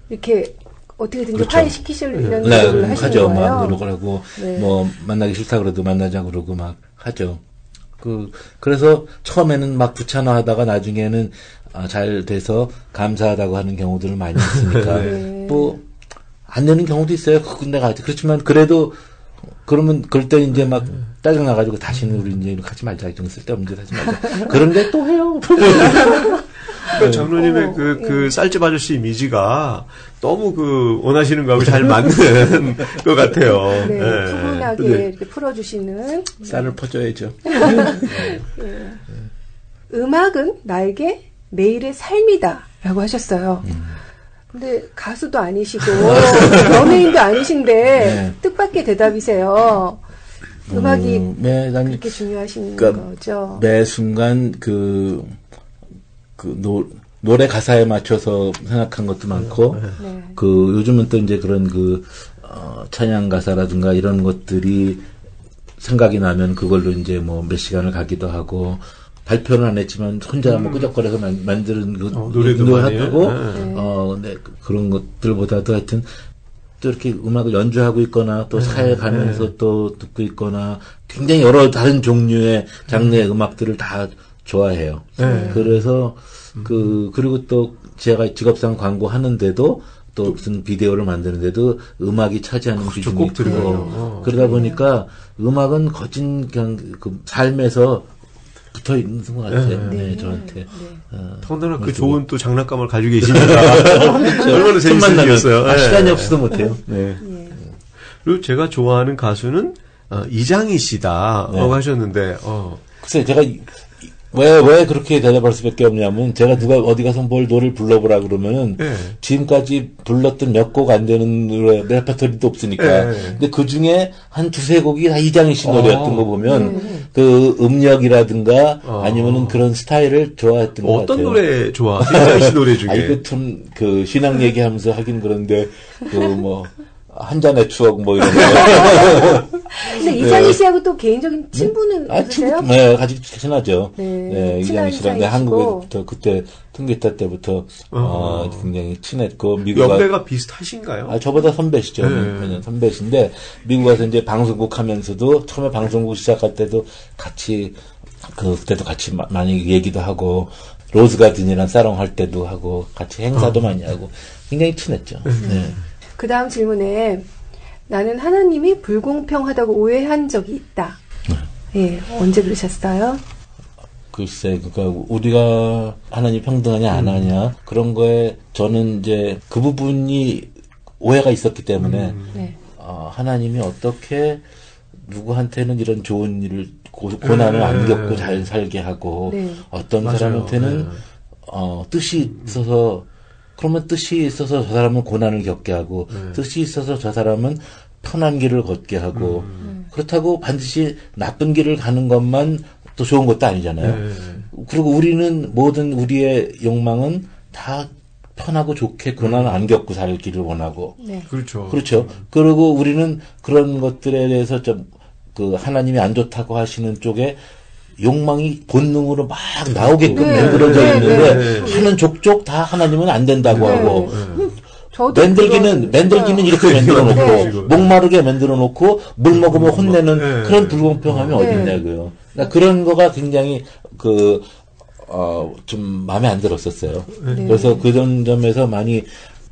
이렇게 어떻게든지 그렇죠. 화해시키시려는 노력을 하시는 하죠. 거예요. 막 노력을 하고 뭐 만나기 싫다 그래도 만나자 그러고 막 하죠. 그래서 처음에는 막 귀찮아하다가 나중에는 잘 돼서 감사하다고 하는 경우들을 많이 있으니까 뭐 안 되는 경우도 있어요. 근데 그렇지만 그래도 그러면 그럴 때 이제 막 짜증 나가지고 다시는 우리 이제 가지 말자, 좀 쓸데없는 짓 하지 말자. 그런데 또 해요. 그러니까 장로님의 그 쌀집 아저씨 이미지가 너무 원하시는 거하고 잘 맞는 것 같아요. 네, 네. 푸근하게 이렇게 풀어주시는. 쌀을 퍼줘야죠. 음악은 나에게 매일의 삶이다라고 하셨어요. 근데 가수도 아니시고 연예인도 아니신데 뜻밖의 대답이세요. 음악이 그렇게 중요하신 거죠. 매 순간 노래 가사에 맞춰서 생각한 것도 많고 요즘은 또 이제 그런 찬양 가사라든가 이런 것들이 생각이 나면 그걸로 이제 뭐 몇 시간을 가기도 하고 발표는 안 했지만 혼자 뭐 끄적거려서 만드는 노래도 하고 네, 그런 것들보다도 하여튼 또 이렇게 음악을 연주하고 있거나 또 사회 가면서 또 듣고 있거나 굉장히 여러 다른 종류의 장르의 음악들을 다 좋아해요. 그래서 그리고 또 제가 직업상 광고 하는데도 또 무슨 비디오를 만드는데도 음악이 차지하는 비중이 있고 그러다 보니까 음악은 거진 그냥 삶에서 붙어 있는 것 같아요. 네, 저한테. 더군다나 좋은 또 장난감을 가지고 계시니까 얼마나 재밌었어요. 시간이 없어도 못해요. 네. 그리고 제가 좋아하는 가수는 이장희 씨다라고 하셨는데, 글쎄 제가 왜 그렇게 대답할 수밖에 없냐면 제가 누가 어디 가서 뭘 노래를 불러보라 그러면은 지금까지 불렀던 몇 곡 안 되는 노래 레퍼토리도 없으니까 근데 그 중에 한 두세 곡이 다 이장희 씨 노래였던 거 보면 그 음역이라든가 아니면은 그런 스타일을 좋아했던 것 같아요. 어떤 노래 좋아하세요? 이장희 씨 노래 중에? 이거 참 신앙 얘기하면서 하긴 그런데 한 잔의 추억 뭐 이런 거. 근데 이장희 씨하고 또 개인적인 친분은 있으세요? 네, 아직 친하죠. 네, 이장희 씨랑 한국에부터 그때 통기타 때부터 굉장히 친했고 미국 연배가 비슷하신가요? 저보다 선배시죠. 몇년 선배신데 미국 와서 이제 방송국 하면서도 처음에 방송국 시작할 때도 같이 그때도 같이 많이 얘기도 하고 로즈가든이랑 사롱 할 때도 하고 같이 행사도 많이 하고 굉장히 친했죠. 네. 그 다음 질문에 나는 하나님이 불공평하다고 오해한 적이 있다. 예, 언제 그러셨어요? 글쎄, 그러니까 우리가 하나님 평등하냐 안 하냐 그런 거에 저는 이제 그 부분이 오해가 있었기 때문에 네. 하나님이 어떻게 누구한테는 이런 좋은 일을 고난을 안 겪고 잘 살게 하고 네. 어떤 맞아요. 사람한테는 뜻이 있어서 그러면 뜻이 있어서 저 사람은 고난을 겪게 하고 뜻이 있어서 저 사람은 편한 길을 걷게 하고 그렇다고 반드시 나쁜 길을 가는 것만 또 좋은 것도 아니잖아요. 그리고 우리는 모든 우리의 욕망은 다 편하고 좋게 고난을 안 겪고 살기를 원하고. 네. 그렇죠. 그렇죠. 그리고 우리는 그런 것들에 대해서 좀 그 하나님이 안 좋다고 하시는 쪽에 욕망이 본능으로 막 나오게끔 만들어져 있는데 하는 족족 다 하나님은 안 된다고 하고. 맨들기는 이렇게 만들어 놓고, 목마르게 만들어 놓고, 물 먹으면 혼내는 그런 불공평함이 어딨냐고요. 그러니까 그런 거가 굉장히, 좀 마음에 안 들었었어요. 그래서 그런 점에서 많이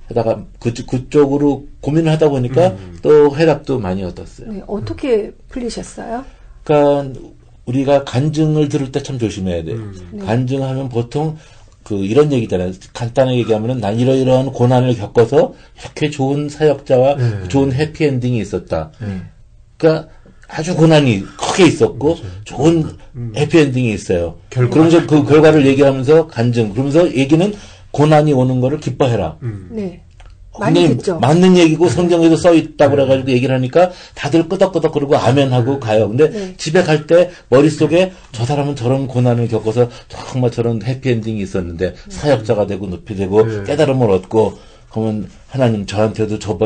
하다가 그쪽으로 고민을 하다 보니까 또 해답도 많이 얻었어요. 네, 어떻게 풀리셨어요? 그러니까 우리가 간증을 들을 때 참 조심해야 돼요. 간증하면 보통 이런 얘기잖아요. 간단하게 얘기하면은 난 이러이러한 고난을 겪어서 이렇게 좋은 사역자와 좋은 해피엔딩이 있었다. 그러니까 아주 고난이 크게 있었고 좋은 해피엔딩이 있어요. 그러면서 그 결과를 얘기하면서 간증. 그러면서 얘기는 고난이 오는 거를 기뻐해라. 네. 많이 듣죠. 맞는 얘기고 성경에도 써 있다고 그래가지고 얘기를 하니까 다들 끄덕끄덕 그러고 아멘하고 가요. 근데 집에 갈 때 머릿속에 저 사람은 저런 고난을 겪어서 정말 저런 해피엔딩이 있었는데 사역자가 되고 높이 되고 깨달음을 얻고 그러면 하나님 저한테도 저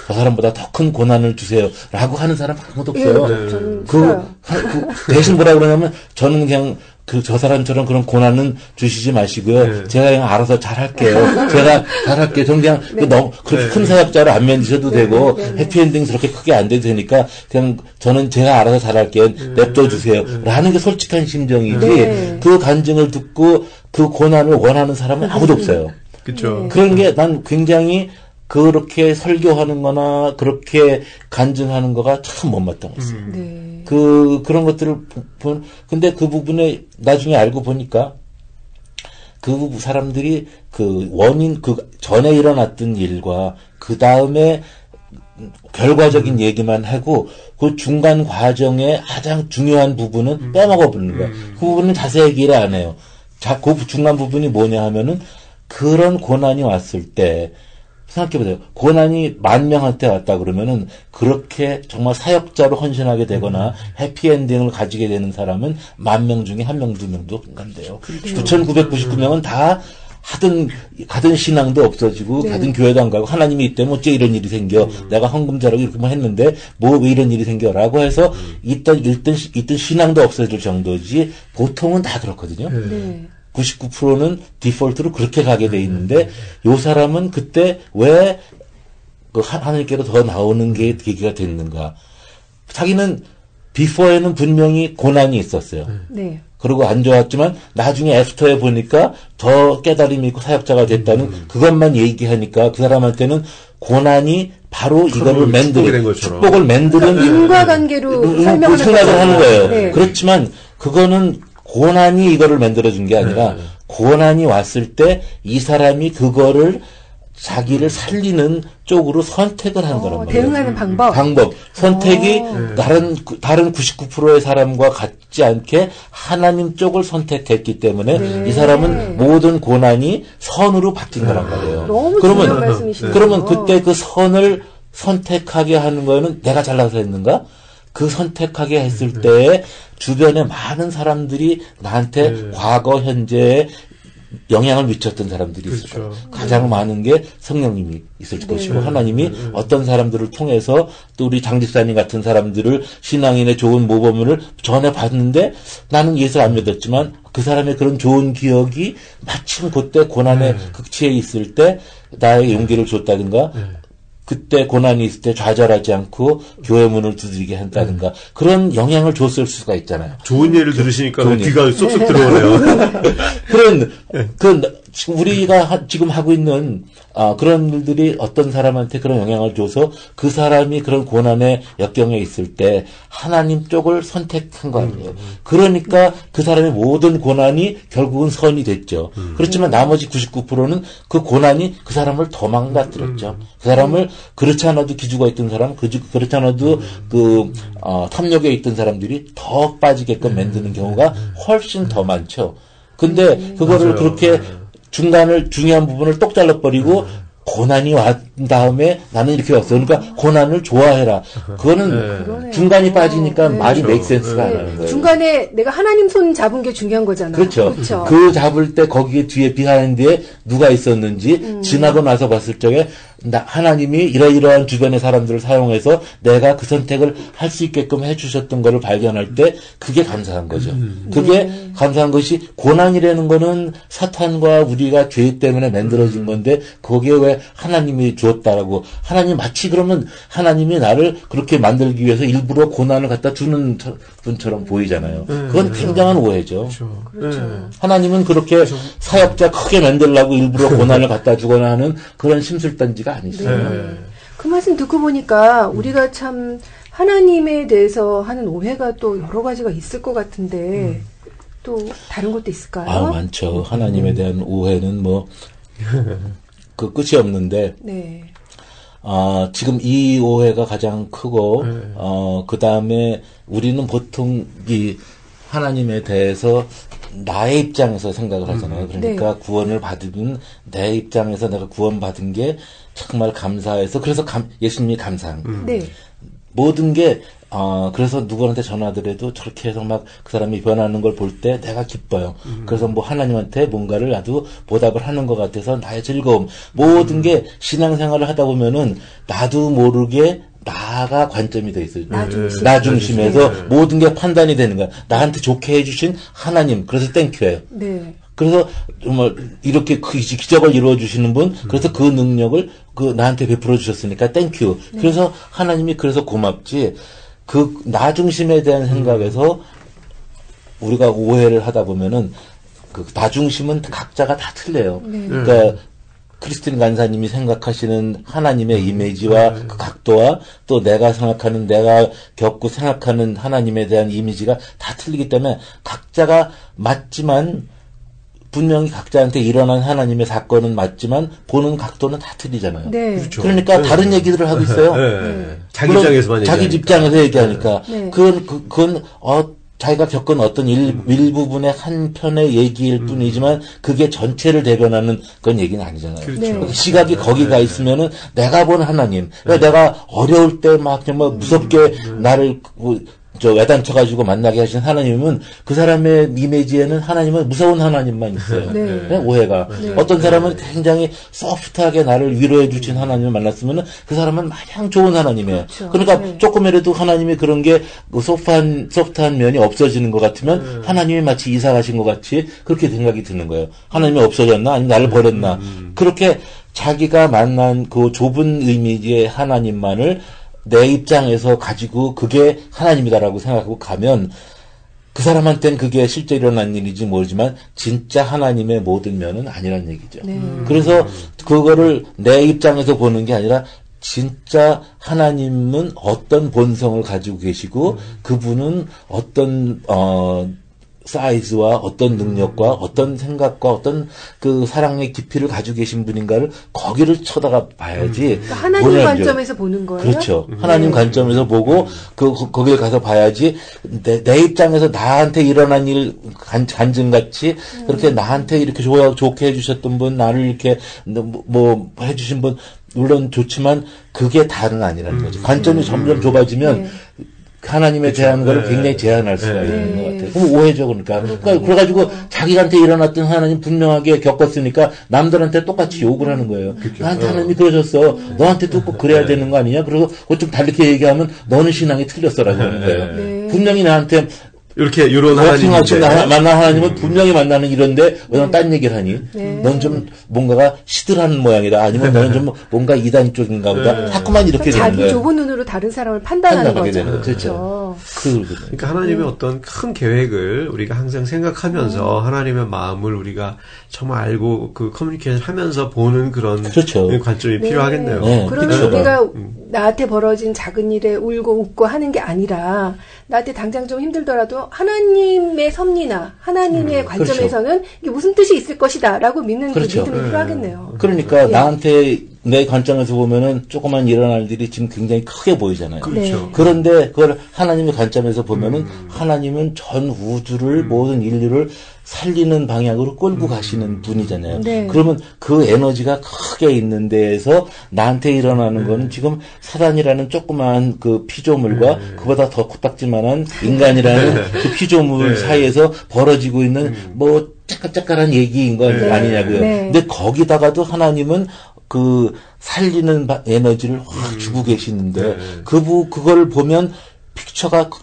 사람보다 더 큰 고난을 주세요. 라고 하는 사람 아무도 없어요. 대신 뭐라 그러냐면 저는 그냥 저 사람처럼 그런 고난은 주시지 마시고요. 제가 그냥 알아서 잘할게요. 제가 잘할게요. 저는 그냥 너무 그렇게 큰 사역자를 안 만드셔도 되고 해피엔딩 저렇게 크게 안 돼도 되니까 그냥 저는 제가 알아서 잘할게요. 냅둬 주세요. 라는 게 솔직한 심정이지 그 간증을 듣고 그 고난을 원하는 사람은 아무도 없어요. 그렇죠. 그런 게 난 굉장히 그렇게 설교하는 거나 그렇게 간증하는 거가 참 못마땅했어요. 그런 것들을 근데 그 부분에 나중에 알고 보니까 그 사람들이 전에 일어났던 일과 그 다음에 결과적인 얘기만 하고 그 중간 과정의 가장 중요한 부분은 빼먹어 버리는 거야. 그 부분은 자세히 얘기를 안 해요. 그 중간 부분이 뭐냐 하면은 그런 고난이 왔을 때 생각해보세요. 고난이 10,000명한테 왔다 그러면은 그렇게 정말 사역자로 헌신하게 되거나 해피엔딩을 가지게 되는 사람은 10,000명 중에 1명, 2명도 안 간대요. 9,999명은 다 가든 신앙도 없어지고 가든 교회도 안 가고 하나님이 있다면 어째 이런 일이 생겨. 내가 헌금 잘하고 이렇게만 했는데 왜 이런 일이 생겨라고 해서 있던 신앙도 없어질 정도지 보통은 다 그렇거든요. 99%는 디폴트로 그렇게 가게 돼 있는데 요 사람은 그때 왜 하나님께로 더 나오는 게 계기가 됐는가. 자기는 비포에는 분명히 고난이 있었어요. 그리고 안 좋았지만 나중에 애프터에 보니까 더 깨달음이 있고 사역자가 됐다는 그것만 얘기하니까 그 사람한테는 고난이 바로 이거를 축복을 만드는 인과관계로 생각을 하는 거예요. 그렇지만 그거는 고난이 이거를 만들어준 게 아니라 고난이 왔을 때 이 사람이 그거를 자기를 살리는 쪽으로 선택을 한 거란 말이에요. 대응하는 방법. 선택이 다른 99%의 사람과 같지 않게 하나님 쪽을 선택했기 때문에 이 사람은 모든 고난이 선으로 바뀐 거란 말이에요. 너무 중요한 말씀이시네요. 그러면 그때 그 선을 선택하게 하는 거는 내가 잘나서 했는가? 그 선택하게 했을 때에 주변에 많은 사람들이 나한테 과거, 현재에 영향을 미쳤던 사람들이 있을 거예요. 가장 많은 게 성령님이 있을 것이고 하나님이 어떤 사람들을 통해서 또 우리 장집사님 같은 사람들을 신앙인의 좋은 모범을 전해봤는데 나는 예수를 안 믿었지만 그 사람의 그런 좋은 기억이 마침 그때 고난의 극치에 있을 때 나에게 용기를 줬다든가 그때 고난이 있을 때 좌절하지 않고 교회 문을 두드리게 한다든가 그런 영향을 줬을 수가 있잖아요. 좋은 예를 들으시니까 귀가 쏙쏙 들어오네요. 지금 우리가 지금 하고 있는 그런 일들이 어떤 사람한테 그런 영향을 줘서 그 사람이 그런 고난의 역경에 있을 때 하나님 쪽을 선택한 거 아니에요. 그러니까 그 사람의 모든 고난이 결국은 선이 됐죠. 그렇지만 나머지 99%는 그 고난이 그 사람을 더 망가뜨렸죠. 그 사람을 그렇지 않아도 기죽어 있던 사람, 그렇지 않아도 탐욕에 있던 사람들이 더 빠지게끔 만드는 경우가 훨씬 더 많죠. 근데 그거를 맞아요. 그렇게 중요한 부분을 똑 잘라버리고 고난이 왔 다음에 나는 이렇게 왔어. 그러니까 고난을 좋아해라. 그거는 중간이 빠지니까 말이 make sense가 안 나는 거예요. 중간에 내가 하나님 손 잡은 게 중요한 거잖아요. 그렇죠. 그 잡을 때 거기에 뒤에 비하인드에 누가 있었는지 지나고 나서 봤을 적에 하나님이 이러이러한 주변의 사람들을 사용해서 내가 그 선택을 할 수 있게끔 해주셨던 거를 발견할 때 그게 감사한 거죠. 그게 감사한 것이 고난이라는 거는 사탄과 우리가 죄 때문에 만들어진 건데 거기에 왜 하나님이 주었다라고 하나님 마치 그러면 하나님이 나를 그렇게 만들기 위해서 일부러 고난을 갖다 주는 분처럼 보이잖아요. 그건 굉장한 오해죠. 그렇죠. 하나님은 그렇게 사역자 크게 만들려고 일부러 고난을 갖다 주거나 하는 그런 심술단지가 아니시죠. 그 말씀 듣고 보니까 우리가 참 하나님에 대해서 하는 오해가 또 여러 가지가 있을 것 같은데 또 다른 것도 있을까요? 많죠. 하나님에 대한 오해는 뭐 그 끝이 없는데 네. 지금 이 오해가 가장 크고 그 다음에 우리는 보통 이 하나님에 대해서 나의 입장에서 생각을 하잖아요. 그러니까 구원을 받으면 내 입장에서 내가 구원받은 게 정말 감사해서 그래서 예수님이 감사한 네. 모든 게 그래서 누구한테 전화드려도 저렇게 해서 막 그 사람이 변하는 걸 볼 때 내가 기뻐요. 그래서 뭐 하나님한테 뭔가를 나도 보답을 하는 것 같아서 나의 즐거움. 모든 게 신앙생활을 하다 보면은 나도 모르게 나가 관점이 돼 있어요. 나 중심에서 모든 게 판단이 되는 거야. 나한테 좋게 해주신 하나님. 그래서 땡큐예요. 네. 그래서 정말 이렇게 기적을 이루어 주시는 분, 그래서 그 능력을 나한테 베풀어 주셨으니까 땡큐. 그래서 하나님이 그래서 고맙지. 나 중심에 대한 생각에서 우리가 오해를 하다 보면은 나 중심은 각자가 다 틀려요. 그러니까 크리스틴 간사님이 생각하시는 하나님의 이미지와 그 각도와 또 내가 생각하는 내가 겪고 생각하는 하나님에 대한 이미지가 다 틀리기 때문에 각자가 맞지만 분명히 각자한테 일어난 하나님의 사건은 맞지만 보는 각도는 다 틀리잖아요. 네. 그렇죠. 그러니까 다른 얘기들을 하고 있어요. 자기 입장에서만 자기 얘기하니까. 입장에서 얘기하니까 네. 그건 자기가 겪은 어떤 일부분의 한 편의 얘기일 뿐이지만 그게 전체를 대변하는 그런 얘기는 아니잖아요. 그렇죠. 시각이 거기가 있으면은 내가 본 하나님, 그러니까 내가 어려울 때 막 정말 무섭게 나를 외단쳐가지고 만나게 하신 하나님은 그 사람의 이미지에는 하나님은 무서운 하나님만 있어요. 네. 오해가. 어떤 사람은 굉장히 소프트하게 나를 위로해 주신 하나님을 만났으면 그 사람은 마냥 좋은 하나님이에요. 그렇죠. 그러니까 조금이라도 하나님이 그런 게 소프트한 면이 없어지는 것 같으면 하나님이 마치 이사 가신 것 같이 그렇게 생각이 드는 거예요. 하나님이 없어졌나? 아니면 나를 버렸나? 그렇게 자기가 만난 그 좁은 이미지의 하나님만을 내 입장에서 가지고 그게 하나님이다라고 생각하고 가면 그 사람한테는 그게 실제 일어난 일인지 모르지만 진짜 하나님의 모든 면은 아니란 얘기죠. 그래서 그거를 내 입장에서 보는 게 아니라 진짜 하나님은 어떤 본성을 가지고 계시고 그분은 어떤 사이즈와 어떤 능력과 어떤 생각과 어떤 그 사랑의 깊이를 가지고 계신 분인가를 거기를 쳐다가 봐야지. 그러니까 하나님 관점에서 보는 거예요? 그렇죠. 하나님 관점에서 보고 거기를 가서 봐야지 내 입장에서 나한테 일어난 일 간증같이 그렇게 나한테 이렇게 좋게 해주셨던 분, 나를 이렇게 뭐 해주신 분 물론 좋지만 그게 다는 아니라는 거죠. 관점이 점점 좁아지면 하나님에 대한 거를 굉장히 제한할 수가 있는 것 같아요. 그럼 오해죠, 그러니까. 그래가지고 자기한테 일어났던 하나님 분명하게 겪었으니까 남들한테 똑같이 욕을 하는 거예요. 나한테 하나님이 그러셨어. 너한테도 꼭 그래야 되는 거 아니냐? 그리고 좀 다르게 얘기하면 너는 신앙이 틀렸어라고 하는 거예요. 분명히 나한테 이렇게 요런 하나님인데 만난 하나님은 분명히 만나는 이런데 왜 넌 딴 얘기를 하니? 넌 좀 뭔가가 시들한 모양이다. 아니면 너는 좀 뭔가 이단 쪽인가 보다. 자꾸만 이렇게 되는 거예요. 자기 좁은 눈으로 다른 사람을 판단하는 거죠. 되는 그렇죠. 그러니까 하나님의 어떤 큰 계획을 우리가 항상 생각하면서 하나님의 마음을 우리가 정말 알고 그 커뮤니케이션 하면서 보는 그런 그렇죠. 관점이 필요하겠네요. 그러면 그렇죠. 우리가 나한테 벌어진 작은 일에 울고 웃고 하는 게 아니라 나한테 당장 좀 힘들더라도 하나님의 섭리나 하나님의 관점에서는 그렇죠. 이게 무슨 뜻이 있을 것이다 라고 믿는 그렇죠. 그 믿음이 필요하겠네요. 그러니까 나한테 내 관점에서 보면은 조그만 일어날 일이 지금 굉장히 크게 보이잖아요. 그렇죠. 그런데 그걸 하나님의 관점에서 보면은 하나님은 전 우주를 모든 인류를 살리는 방향으로 끌고 가시는 분이잖아요. 그러면 그 에너지가 크게 있는 데에서 나한테 일어나는 거는 지금 사단이라는 조그만 그 피조물과 그보다 더 코딱지만한 인간이라는 그 피조물 사이에서 벌어지고 있는 뭐 짜깔짜깔한 얘기인 거 아니냐고요. 근데 거기다가도 하나님은 그 살리는 에너지를 확 주고 계시는데 그걸 보면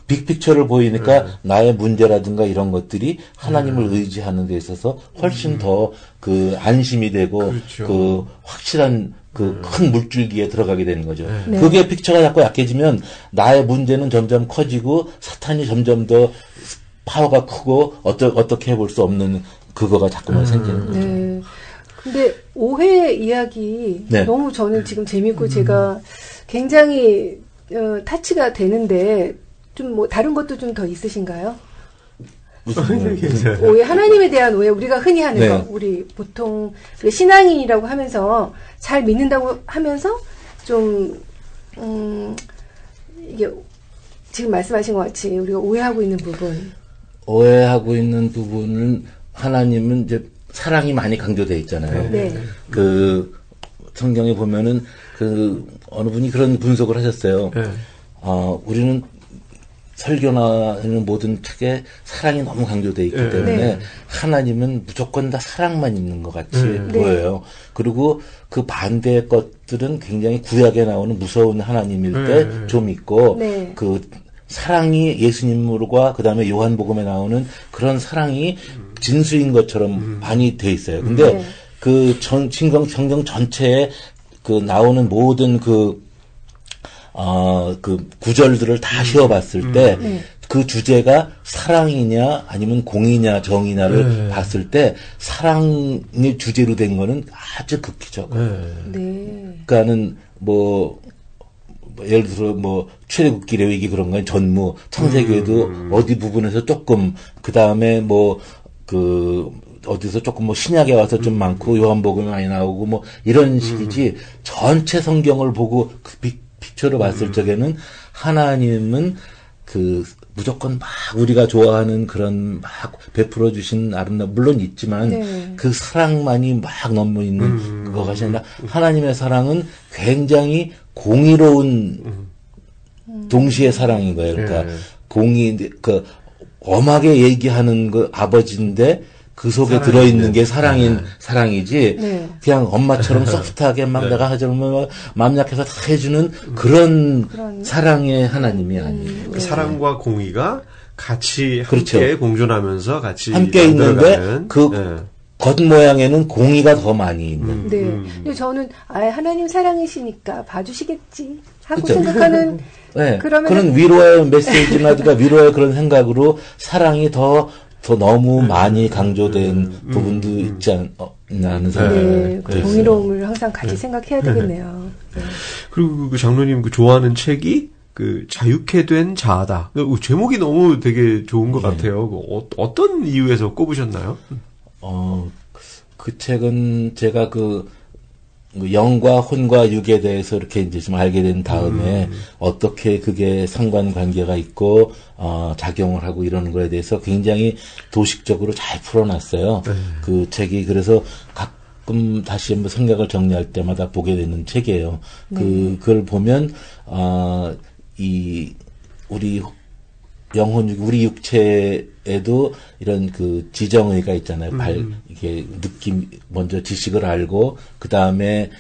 빅픽처를 보이니까 나의 문제라든가 이런 것들이 하나님을 의지하는 데 있어서 훨씬 더 그 안심이 되고 그렇죠. 그 확실한 그 큰 물줄기에 들어가게 되는 거죠. 그게 픽처가 자꾸 약해지면 나의 문제는 점점 커지고 사탄이 점점 더 파워가 크고 어떻게 해볼 수 없는 그거가 자꾸만 생기는 거죠. 근데 오해 이야기 너무 저는 지금 재밌고 제가 굉장히 타치가 되는데 좀 뭐 다른 것도 좀 더 있으신가요? 무슨 오해, 하나님에 대한 오해, 우리가 흔히 하는 거, 우리 보통 신앙인이라고 하면서 잘 믿는다고 하면서 좀 이게 지금 말씀하신 것 같이 우리가 오해하고 있는 부분. 오해하고 있는 부분은 하나님은 이제 사랑이 많이 강조되어 있잖아요. 그 성경에 보면은 그 어느 분이 그런 분석을 하셨어요. 우리는 설교나 모든 책에 사랑이 너무 강조되어 있기 때문에 하나님은 무조건 다 사랑만 있는 것 같이 보여요. 그리고 그 반대의 것들은 굉장히 구약에 나오는 무서운 하나님일 때 좀 있고 그 사랑이 예수님과 그다음에 요한복음에 나오는 그런 사랑이 진수인 것처럼 많이 돼 있어요. 근데 그 성경 전체에 그 나오는 모든 그 구절들을 다 씌워봤을 때 그 주제가 사랑이냐 아니면 공이냐 정이냐를 봤을 때 사랑이 주제로 된 거는 아주 극히 적어요. 그러니까는 뭐 예를 들어 뭐 출애굽기 레위기 그런 건 전무 창세기에도 어디 부분에서 조금 그 다음에 뭐 그 어디서 조금 뭐 신약에 와서 좀 많고 요한복음에 많이 나오고 뭐 이런 식이지 전체 성경을 보고 그 픽처로 봤을 적에는 하나님은 그 무조건 막 우리가 좋아하는 그런 막 베풀어 주신 아름다운 물론 있지만 그 사랑만이 막 넘어 있는 그거가 아니라 하나님의 사랑은 굉장히 공의로운 동시에 사랑인 거예요. 그러니까 그 엄하게 얘기하는 그 아버지인데 그 속에 들어있는 게 사랑이지 그냥 엄마처럼 소프트하게 막 내가 하자면 마음 약해서 다 해주는 그런 사랑의 하나님이 아니에요. 그 사랑과 공의가 같이 함께 공존하면서 같이 함께 있는데 그 겉모양에는 공의가 더 많이 있는. 근데 저는 하나님 사랑이시니까 봐주시겠지 하고 생각하는 그런 위로의 메시지나 위로의 그런 생각으로 사랑이 더 너무 많이 강조된 부분도 있지 않는 생각이 그 공의로움을 항상 같이 생각해야 되겠네요. 그리고 그 장로님 그 좋아하는 책이 그 자유케 된 자아다. 제목이 너무 되게 좋은 것 같아요. 어떤 이유에서 꼽으셨나요? 그 책은 제가 그 영과 혼과 육에 대해서 이렇게 이제 좀 알게 된 다음에 어떻게 그게 상관관계가 있고 작용을 하고 이러는 거에 대해서 굉장히 도식적으로 잘 풀어놨어요. 그 책이 그래서 가끔 다시 한번 생각을 정리할 때마다 보게 되는 책이에요. 그걸 보면 이 우리 영혼 우리 육체에도 이런 그 지정의가 있잖아요. 이게 느낌 먼저 지식을 알고 그 다음에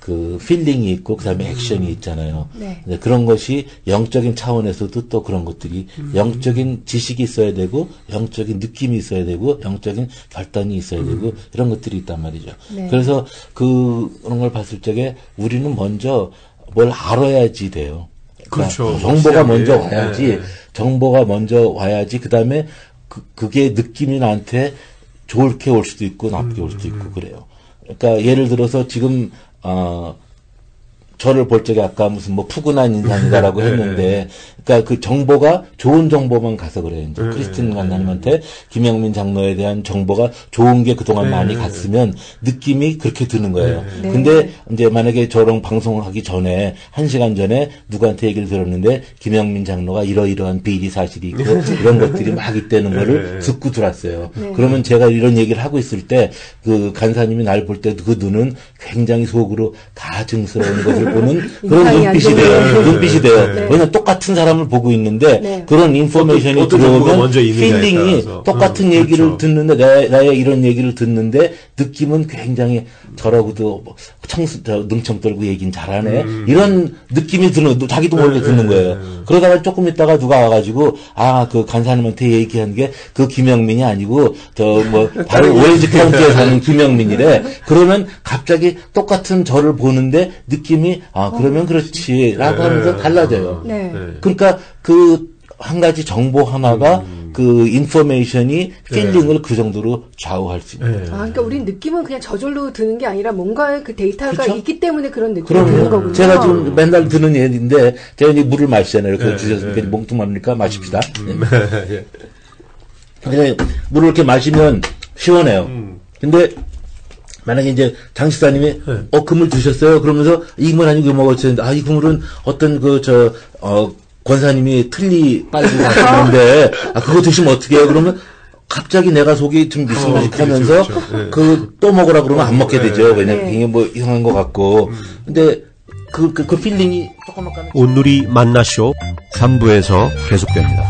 그 필링이 있고 그다음에 액션이 있잖아요. 네. 그런 것이 영적인 차원에서도 또 그런 것들이 영적인 지식이 있어야 되고 영적인 느낌이 있어야 되고 영적인 결단이 있어야 되고 이런 것들이 있단 말이죠. 네. 그래서 그런 걸 봤을 적에 우리는 먼저 뭘 알아야지 돼요. 그러니까 그렇죠. 정보가 먼저 와야지 정보가 먼저 와야지 그다음에 그게 느낌이 나한테 좋게 올 수도 있고 나쁘게 올 수도 있고 그래요. 그러니까 예를 들어서 지금 저를 볼 적에 아까 무슨 뭐 푸근한 인상이다라고 했는데, 그러니까 그 정보가 좋은 정보만 가서 그래요. 이제 크리스틴 간사님한테 김영민 장로에 대한 정보가 좋은 게 그동안 많이 갔으면 느낌이 그렇게 드는 거예요. 네. 근데 이제 만약에 저랑 방송을 하기 전에 1시간 전에 누구한테 얘기를 들었는데 김영민 장로가 이러이러한 비리 사실이 있고 이런 것들이 막 있다는 거를 듣고 들었어요. 네. 그러면 제가 이런 얘기를 하고 있을 때 그 간사님이 날 볼 때 그 눈은 굉장히 속으로 가증스러운 것을 보는 그런 눈빛이 돼요. 눈빛이 돼요. 네. 왜냐면 똑같은 사람을 보고 있는데 네. 그런 인포메이션이 들어오면 필링이 똑같은 얘기를 그렇죠. 듣는데 나의 이런 얘기를 듣는데 느낌은 굉장히 저라고도 능청 떨고 얘기는 잘하네. 이런 느낌이 드는 자기도 모르게 듣는 거예요. 그러다가 조금 있다가 누가 와가지고 그 간사님한테 얘기한 게 그 김영민이 아니고 바로 오렌지 카운티에 사는 김영민이래. 그러면 갑자기 똑같은 저를 보는데 느낌이 그러면 그렇지라고 하면서 달라져요. 네. 그러니까 그 한 가지 정보 하나가 그 인포메이션이 필링을 그 정도로 좌우할 수 있는. 그러니까 우린 느낌은 그냥 저절로 드는 게 아니라 뭔가의 그 데이터가 그렇죠? 있기 때문에 그런 느낌이 드는 거군요. 제가 지금 맨날 드는 얘기인데 제가 이제 물을 마시잖아요. 그래서 주셨으니까 몽뚱하니까 마십시다. 근데 물을 이렇게 마시면 시원해요. 근데 만약에 이제 장 식사님이 그물 드셨어요? 그러면서 이 그물 아니고 이거 먹었는데 이 그물은 어떤 권사님이 틀리 빨고 가시는데 그거 드시면 어떻게 해요? 그러면 갑자기 내가 속이 좀 미스미직하면서 그렇죠. 또 먹으라 그러면 안 먹게 되죠. 왜냐면 이게 뭐 이상한 것 같고. 근데 그 필링이 조금만 가는 온누리 만나쇼 3부에서 계속됩니다.